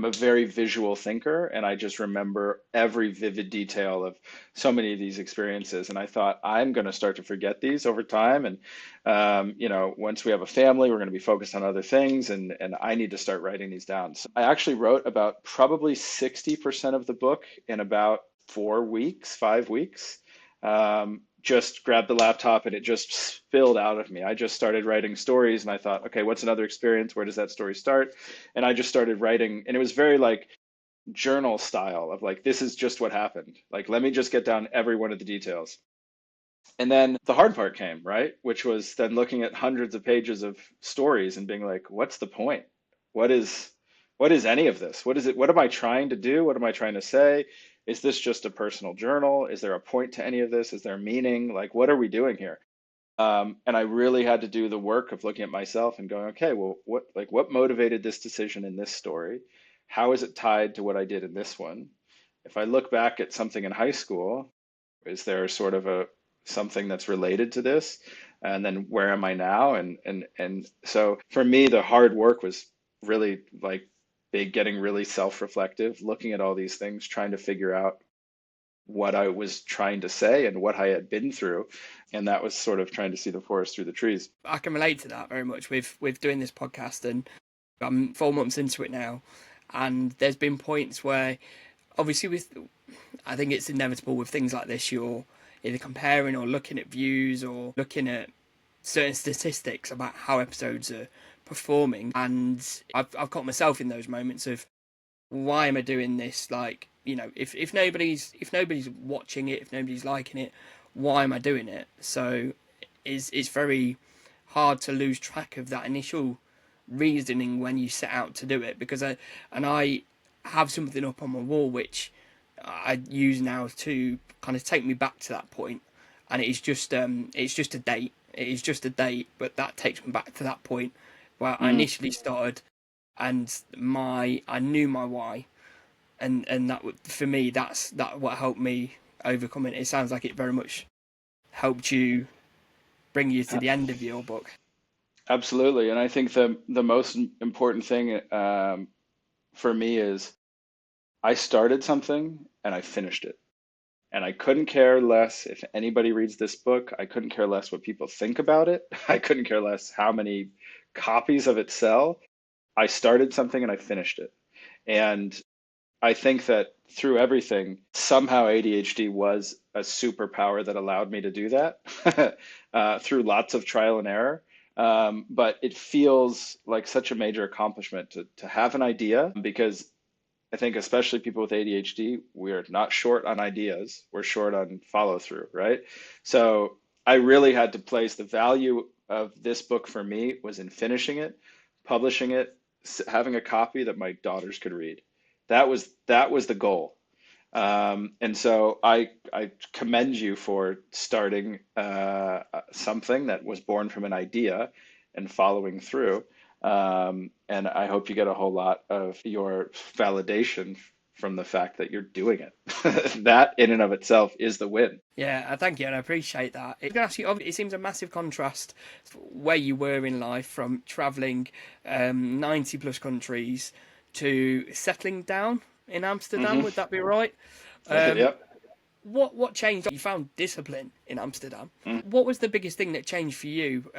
a very visual thinker, and I just remember every vivid detail of so many of these experiences. And I thought, I'm going to start to forget these over time. And, once we have a family, we're going to be focused on other things, and I need to start writing these down. So I actually wrote about probably 60% of the book in about 4 weeks, 5 weeks. Just grabbed the laptop and it just spilled out of me. I just started writing stories and I thought, okay, what's another experience? Where does that story start? And I just started writing, and it was very like journal style of like, this is just what happened. Like, let me just get down every one of the details. And then the hard part came, right? Which was then looking at hundreds of pages of stories and being like, what's the point? What is what is any of this? What is it? What am I trying to do? What am I trying to say? Is this just a personal journal? Is there a point to any of this? Is there meaning? Like, what are we doing here? And I really had to do the work of looking at myself and going, okay, well, what motivated this decision in this story? How is it tied to what I did in this one? If I look back at something in high school, is there sort of a something that's related to this? And then where am I now? And so for me, the hard work was really like big, getting really self-reflective, looking at all these things, trying to figure out what I was trying to say and what I had been through. And that was sort of trying to see the forest through the trees. I can relate to that very much with doing this podcast, and I'm 4 months into it now, and there's been points where obviously I think it's inevitable with things like this, you're either comparing or looking at views or looking at certain statistics about how episodes are performing, and I've caught myself in those moments of, why am I doing this? Like, if nobody's watching it, if nobody's liking it, why am I doing it? So it's very hard to lose track of that initial reasoning when you set out to do it, because I have something up on my wall which I use now to kind of take me back to that point, and it's just a date. It is just a date, but that takes me back to that point where I Mm, initially started, and I knew my why, and that for me, that what helped me overcome it. It sounds like it very much helped you bring you to a- the end of your book. absolutely. And I think the most important thing for me is I started something and I finished it. And I couldn't care less if anybody reads this book. I couldn't care less what people think about it. I couldn't care less how many copies of it sell. I started something and I finished it. And I think that through everything, somehow ADHD was a superpower that allowed me to do that through lots of trial and error. But it feels like such a major accomplishment to have an idea, because I think especially people with ADHD, we're not short on ideas, we're short on follow through, right? So I really had to place the value of this book for me was in finishing it, publishing it, having a copy that my daughters could read. That was the goal. And so I commend you for starting something that was born from an idea and following through. And I hope you get a whole lot of your validation from the fact that you're doing it. That in and of itself is the win. Yeah, thank you, and I appreciate that. It can actually, it seems a massive contrast where you were in life from traveling 90 plus countries to settling down in Amsterdam. Hmm. Would that be right? Um, Yep. what changed? You found discipline in Amsterdam. What was the biggest thing that changed for you?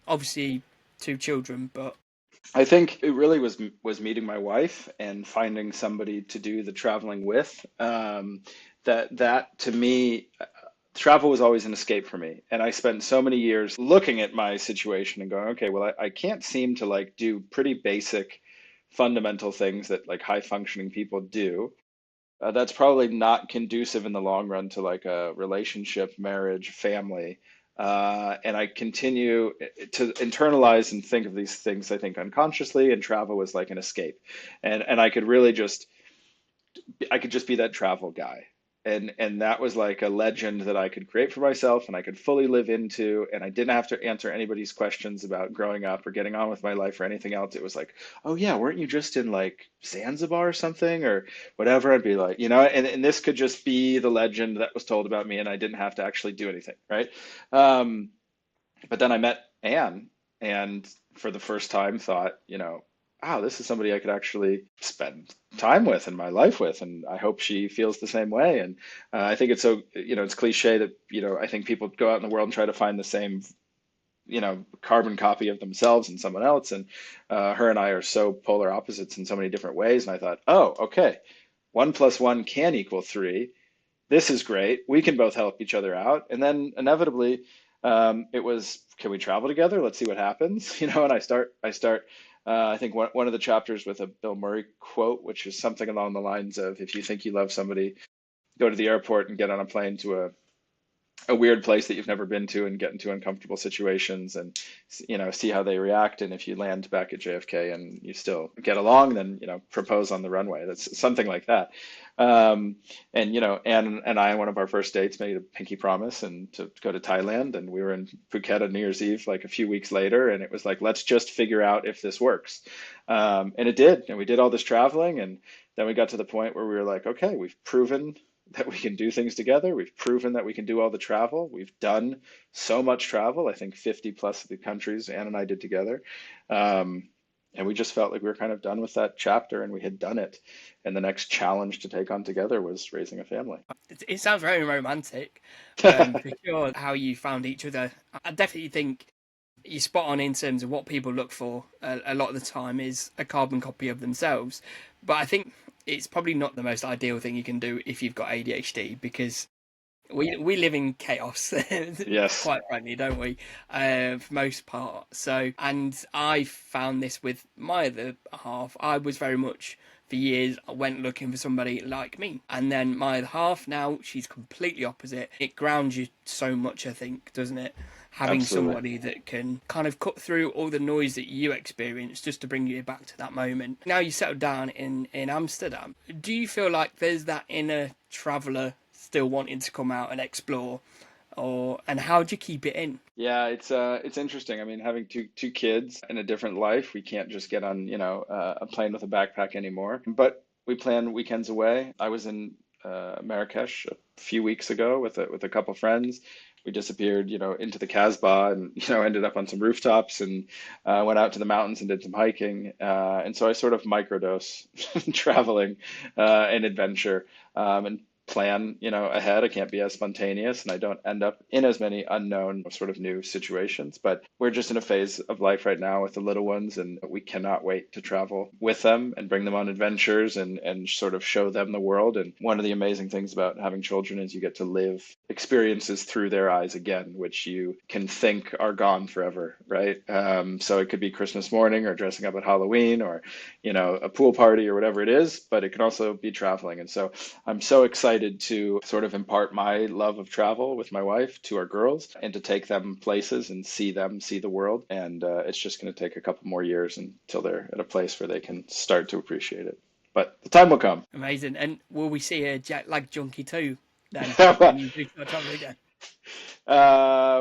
Obviously, two children, but I think it really was meeting my wife and finding somebody to do the traveling with. That to me, travel was always an escape for me. And I spent so many years looking at my situation and going, okay, well, I can't seem to like do pretty basic fundamental things that like high functioning people do. That's probably not conducive in the long run to like a relationship, marriage, family. And I continue to internalize and think of these things, I think unconsciously, and travel was like an escape. And I could really just, I could just be that travel guy. And that was like a legend that I could create for myself and I could fully live into, and I didn't have to answer anybody's questions about growing up or getting on with my life or anything else. It was like, oh yeah, weren't you just in like Zanzibar or something or whatever? I'd be like, and this could just be the legend that was told about me and I didn't have to actually do anything, right? Um, but then I met Anne, and for the first time thought, wow, this is somebody I could actually spend time with in my life with, and I hope she feels the same way. And I think it's so, it's cliche that, I think people go out in the world and try to find the same, carbon copy of themselves and someone else. And her and I are so polar opposites in so many different ways. And I thought, oh, okay, 1 + 1 can equal 3. This is great. We can both help each other out. And then inevitably, it was, can we travel together? Let's see what happens. And I start. I think one of the chapters with a Bill Murray quote, which is something along the lines of, if you think you love somebody, go to the airport and get on a plane to a weird place that you've never been to and get into uncomfortable situations and see how they react. And if you land back at JFK and you still get along, then propose on the runway. That's something like that. And Anne and I on one of our first dates made a pinky promise and to go to Thailand, and we were in Phuket on New Year's Eve like a few weeks later, and it was like, let's just figure out if this works. And it did, and we did all this traveling, and then we got to the point where we were like, okay, we've proven that we can do things together. We've proven that we can do all the travel. We've done so much travel. I think 50 plus of the countries Anne and I did together. And we just felt like we were kind of done with that chapter and we had done it. And the next challenge to take on together was raising a family. it sounds very romantic. For sure, how you found each other. I definitely think you're spot on in terms of what people look for a lot of the time is a carbon copy of themselves. But I think it's probably not the most ideal thing you can do if you've got ADHD, because we live in chaos, Yes, quite frankly, don't we? For most part. So, and I found this with my other half. I was very much for years. I went looking for somebody like me, and then my other half now she's completely opposite. It grounds you so much, I think, doesn't it? Having absolutely. somebody that can kind of cut through all the noise that you experience just to bring you back to that moment. Now you settled down in Amsterdam. Do you feel like there's that inner traveller still wanting to come out and explore, and how do you keep it in? Yeah, it's interesting. I mean, having two kids in a different life, we can't just get on, a plane with a backpack anymore. But we plan weekends away. I was in Marrakesh a few weeks ago with a couple friends. We disappeared, into the Casbah and, ended up on some rooftops and went out to the mountains and did some hiking. And so I sort of microdose traveling and adventure. And plan, ahead. I can't be as spontaneous, and I don't end up in as many unknown sort of new situations. But we're just in a phase of life right now with the little ones, and we cannot wait to travel with them and bring them on adventures and sort of show them the world. And one of the amazing things about having children is you get to live experiences through their eyes again, which you can think are gone forever, right? So it could be Christmas morning or dressing up at Halloween or, a pool party or whatever it is, but it can also be traveling. And so I'm so excited to sort of impart my love of travel with my wife to our girls and to take them places and see them see the world. And it's just going to take a couple more years until they're at a place where they can start to appreciate it. But the time will come. Amazing. And will we see a Jet Lag Junkie too then when you do start traveling again?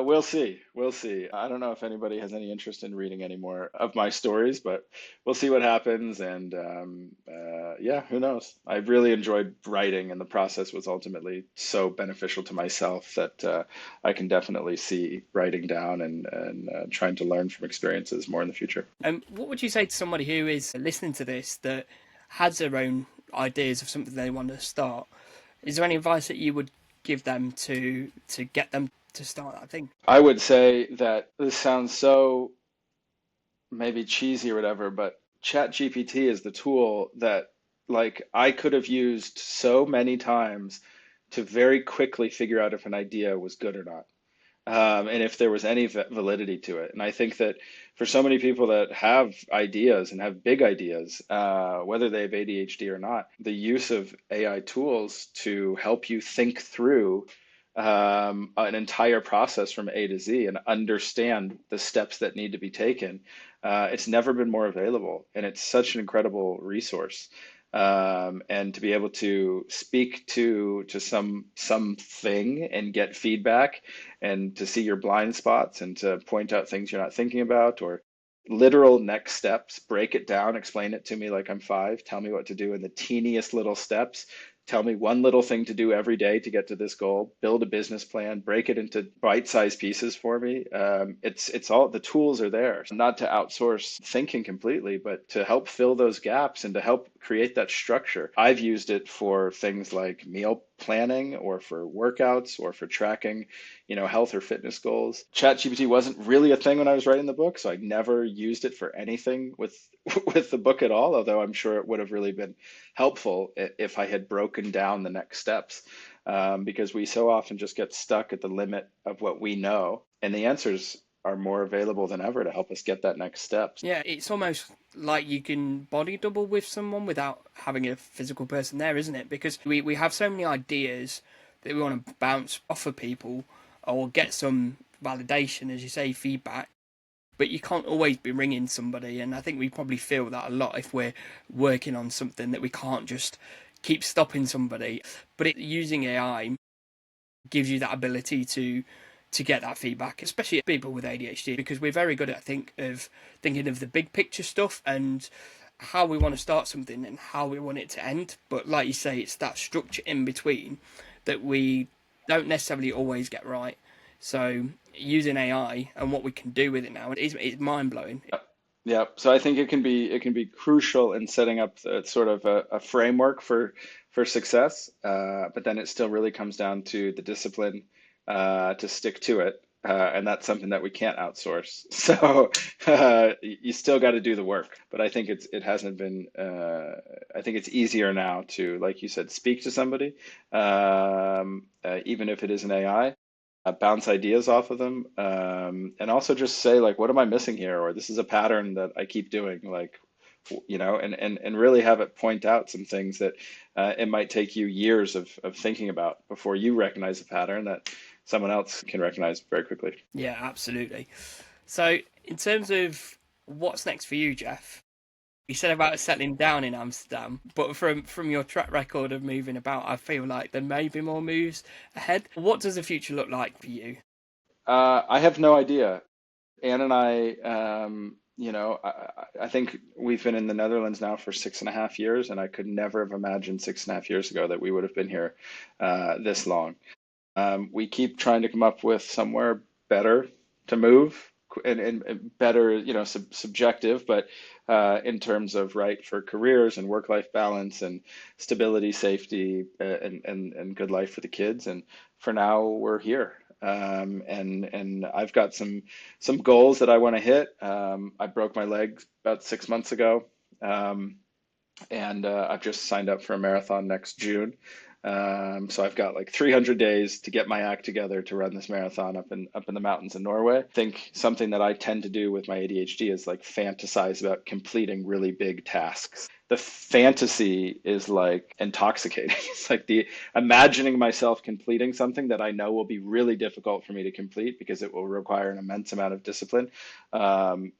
We'll see. We'll see. I don't know if anybody has any interest in reading any more of my stories, but we'll see what happens. And yeah, who knows? I really enjoyed writing, and the process was ultimately so beneficial to myself that I can definitely see writing down and trying to learn from experiences more in the future. What would you say to somebody who is listening to this that has their own ideas of something they want to start? Is there any advice that you would give them to get them to start that thing? I would say that this sounds so maybe cheesy or whatever, but ChatGPT is the tool that like I could have used so many times to very quickly figure out if an idea was good or not. And if there was any validity to it. And I think that for so many people that have ideas and have big ideas, whether they have ADHD or not, the use of AI tools to help you think through an entire process from A to Z and understand the steps that need to be taken, it's never been more available. And it's such an incredible resource. And to be able to speak to something and get feedback and to see your blind spots and to point out things you're not thinking about or literal next steps, break it down, explain it to me like I'm five, tell me what to do in the teeniest little steps. Tell me one little thing to do every day to get to this goal, build a business plan, break it into bite-sized pieces for me. It's all the tools are there, not to outsource thinking completely, but to help fill those gaps and to help create that structure. I've used it for things like meal planning or for workouts or for tracking, health or fitness goals. ChatGPT wasn't really a thing when I was writing the book, so I never used it for anything with with the book at all, although I'm sure it would have really been helpful if I had broken down the next steps, because we so often just get stuck at the limit of what we know, and the answers are more available than ever to help us get that next step. Yeah, it's almost like you can body double with someone without having a physical person there, isn't it? Because we have so many ideas that we want to bounce off of people or get some validation, as you say, feedback. But you can't always be ringing somebody, and I think we probably feel that a lot if we're working on something, that we can't just keep stopping somebody. But using AI gives you that ability to get that feedback, especially people with ADHD, because we're very good at of thinking of the big picture stuff and how we want to start something and how we want it to end. But like you say, it's that structure in between that we don't necessarily always get right. So using AI and what we can do with it now is mind blowing. Yeah, so I think it can be crucial in setting up sort of a framework for success, but then it still really comes down to the discipline to stick to it, and that's something that we can't outsource. So you still got to do the work, but I think it hasn't been. I think it's easier now to, like you said, speak to somebody, even if it is an AI, bounce ideas off of them, and also just say like, what am I missing here? Or this is a pattern that I keep doing, like, and really have it point out some things that it might take you years of thinking about before you recognize a pattern that someone else can recognize very quickly. Yeah, absolutely. So in terms of what's next for you, Jeff, you said about settling down in Amsterdam, but from your track record of moving about, I feel like there may be more moves ahead. What does the future look like for you? I have no idea. Anne and I, I think we've been in the Netherlands now for 6.5 years, and I could never have imagined 6.5 years ago that we would have been here this long. We keep trying to come up with somewhere better to move. and better, subjective, but in terms of right for careers and work-life balance and stability, safety, and good life for the kids. And for now, we're here. And I've got some goals that I want to hit. I broke my leg about 6 months ago. Um, and I've just signed up for a marathon next June. So I've got like 300 days to get my act together to run this marathon up in the mountains in Norway. I think something that I tend to do with my ADHD is like fantasize about completing really big tasks. The fantasy is like intoxicating. It's like the imagining myself completing something that I know will be really difficult for me to complete because it will require an immense amount of discipline,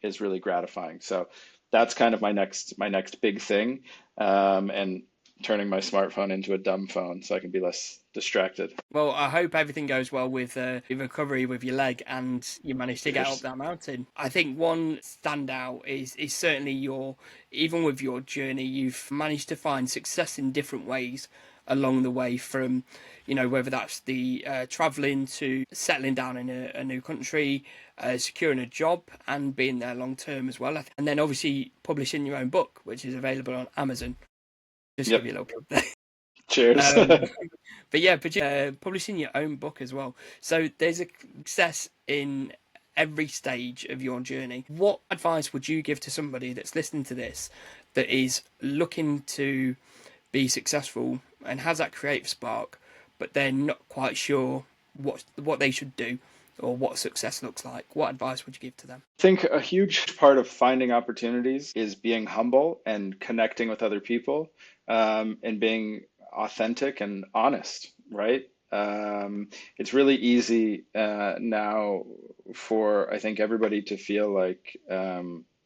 is really gratifying. So that's kind of my next big thing, and turning my smartphone into a dumb phone so I can be less distracted. Well, I hope everything goes well with your recovery with your leg and you manage to get up Cheers. that mountain. I think one standout is certainly even with your journey, you've managed to find success in different ways along the way from, whether that's the traveling to settling down in a new country, securing a job and being there long term as well. And then obviously publishing your own book, which is available on Amazon. Just to give Yep. you a little plug there. Cheers. Um, but yeah, publishing your own book as well. So there's a success in every stage of your journey. What advice would you give to somebody that's listening to this that is looking to be successful and has that creative spark, but they're not quite sure what they should do or what success looks like? What advice would you give to them? I think a huge part of finding opportunities is being humble and connecting with other people, and being authentic and honest, right? It's really easy now for, I think, everybody to feel like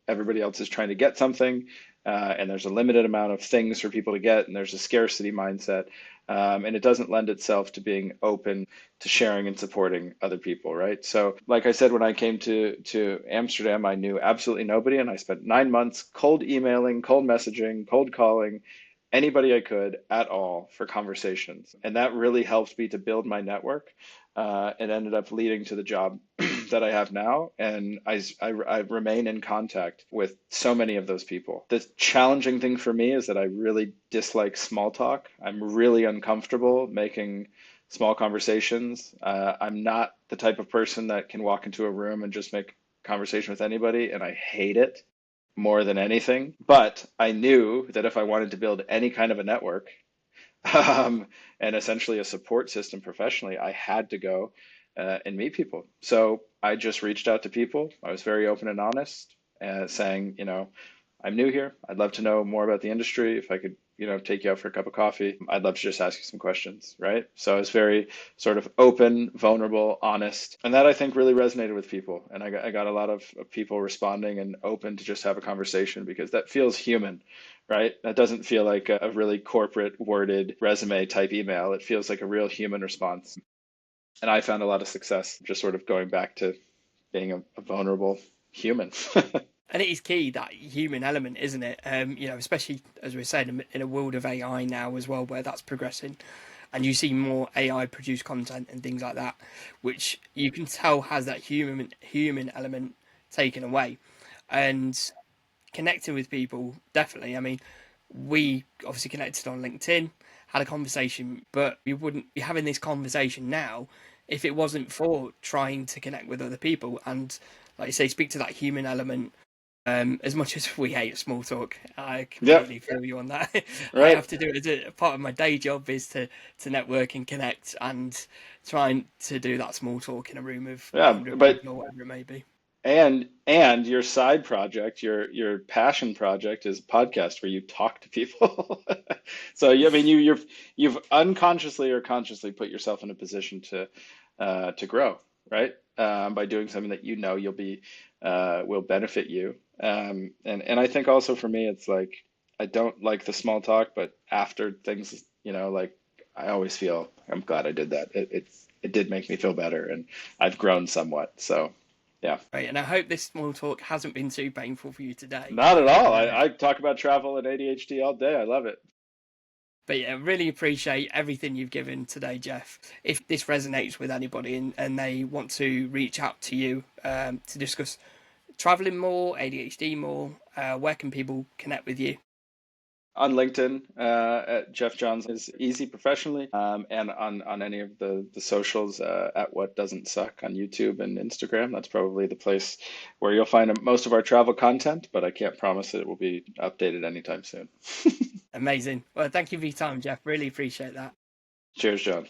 everybody else is trying to get something, and there's a limited amount of things for people to get, and there's a scarcity mindset, and it doesn't lend itself to being open to sharing and supporting other people, right? So, like I said, when I came to Amsterdam, I knew absolutely nobody, and I spent 9 months cold emailing, cold messaging, cold calling anybody I could at all for conversations, and that really helped me to build my network. It ended up leading to the job that I have now, and I remain in contact with so many of those people. The challenging thing for me is that I really dislike small talk. I'm really uncomfortable making small conversations. I'm not the type of person that can walk into a room and just make conversation with anybody, and I hate it more than anything. But I knew that if I wanted to build any kind of a network, and essentially a support system professionally, I had to go and meet people. So I just reached out to people. I was very open and honest, saying, I'm new here. I'd love to know more about the industry. If I could, take you out for a cup of coffee, I'd love to just ask you some questions, right? So I was very sort of open, vulnerable, honest, and that I think really resonated with people. And I got a lot of people responding and open to just have a conversation because that feels human, right? That doesn't feel like a really corporate worded resume type email. It feels like a real human response. And I found a lot of success just sort of going back to being a vulnerable human. And it is key, that human element, isn't it? Especially as we're saying in a world of AI now as well, where that's progressing, and you see more AI produced content and things like that, which you can tell has that human element taken away, and connecting with people definitely. I mean, we obviously connected on LinkedIn, had a conversation, but we wouldn't be having this conversation now if it wasn't for trying to connect with other people and, like you say, speak to that human element. As much as we hate small talk, I Yep, completely feel you on that. I right. have to do it as a part of my day job is to network and connect and trying to do that small talk in a room of Yeah, 100 but people or whatever it may be. and your side project, your passion project is a podcast where you talk to people. So I mean, you've unconsciously or consciously put yourself in a position to grow, right? By doing something that you'll be will benefit you. And I think also for me, it's like I don't like the small talk, but after things, like I always feel I'm glad I did that. It did make me feel better, and I've grown somewhat. So yeah. Right, and I hope this small talk hasn't been too painful for you today. Not at all. Uh, I talk about travel and ADHD all day. I love it. But yeah, really appreciate everything you've given today, Jeff. If this resonates with anybody and they want to reach out to you to discuss traveling more, ADHD more, where can people connect with you? On LinkedIn, at Jeff Johns is easy professionally, and on any of the socials, at What Doesn't Suck on YouTube and Instagram. That's probably the place where you'll find most of our travel content, but I can't promise that it will be updated anytime soon. Amazing. Well, thank you for your time, Jeff. Really appreciate that. Cheers, John.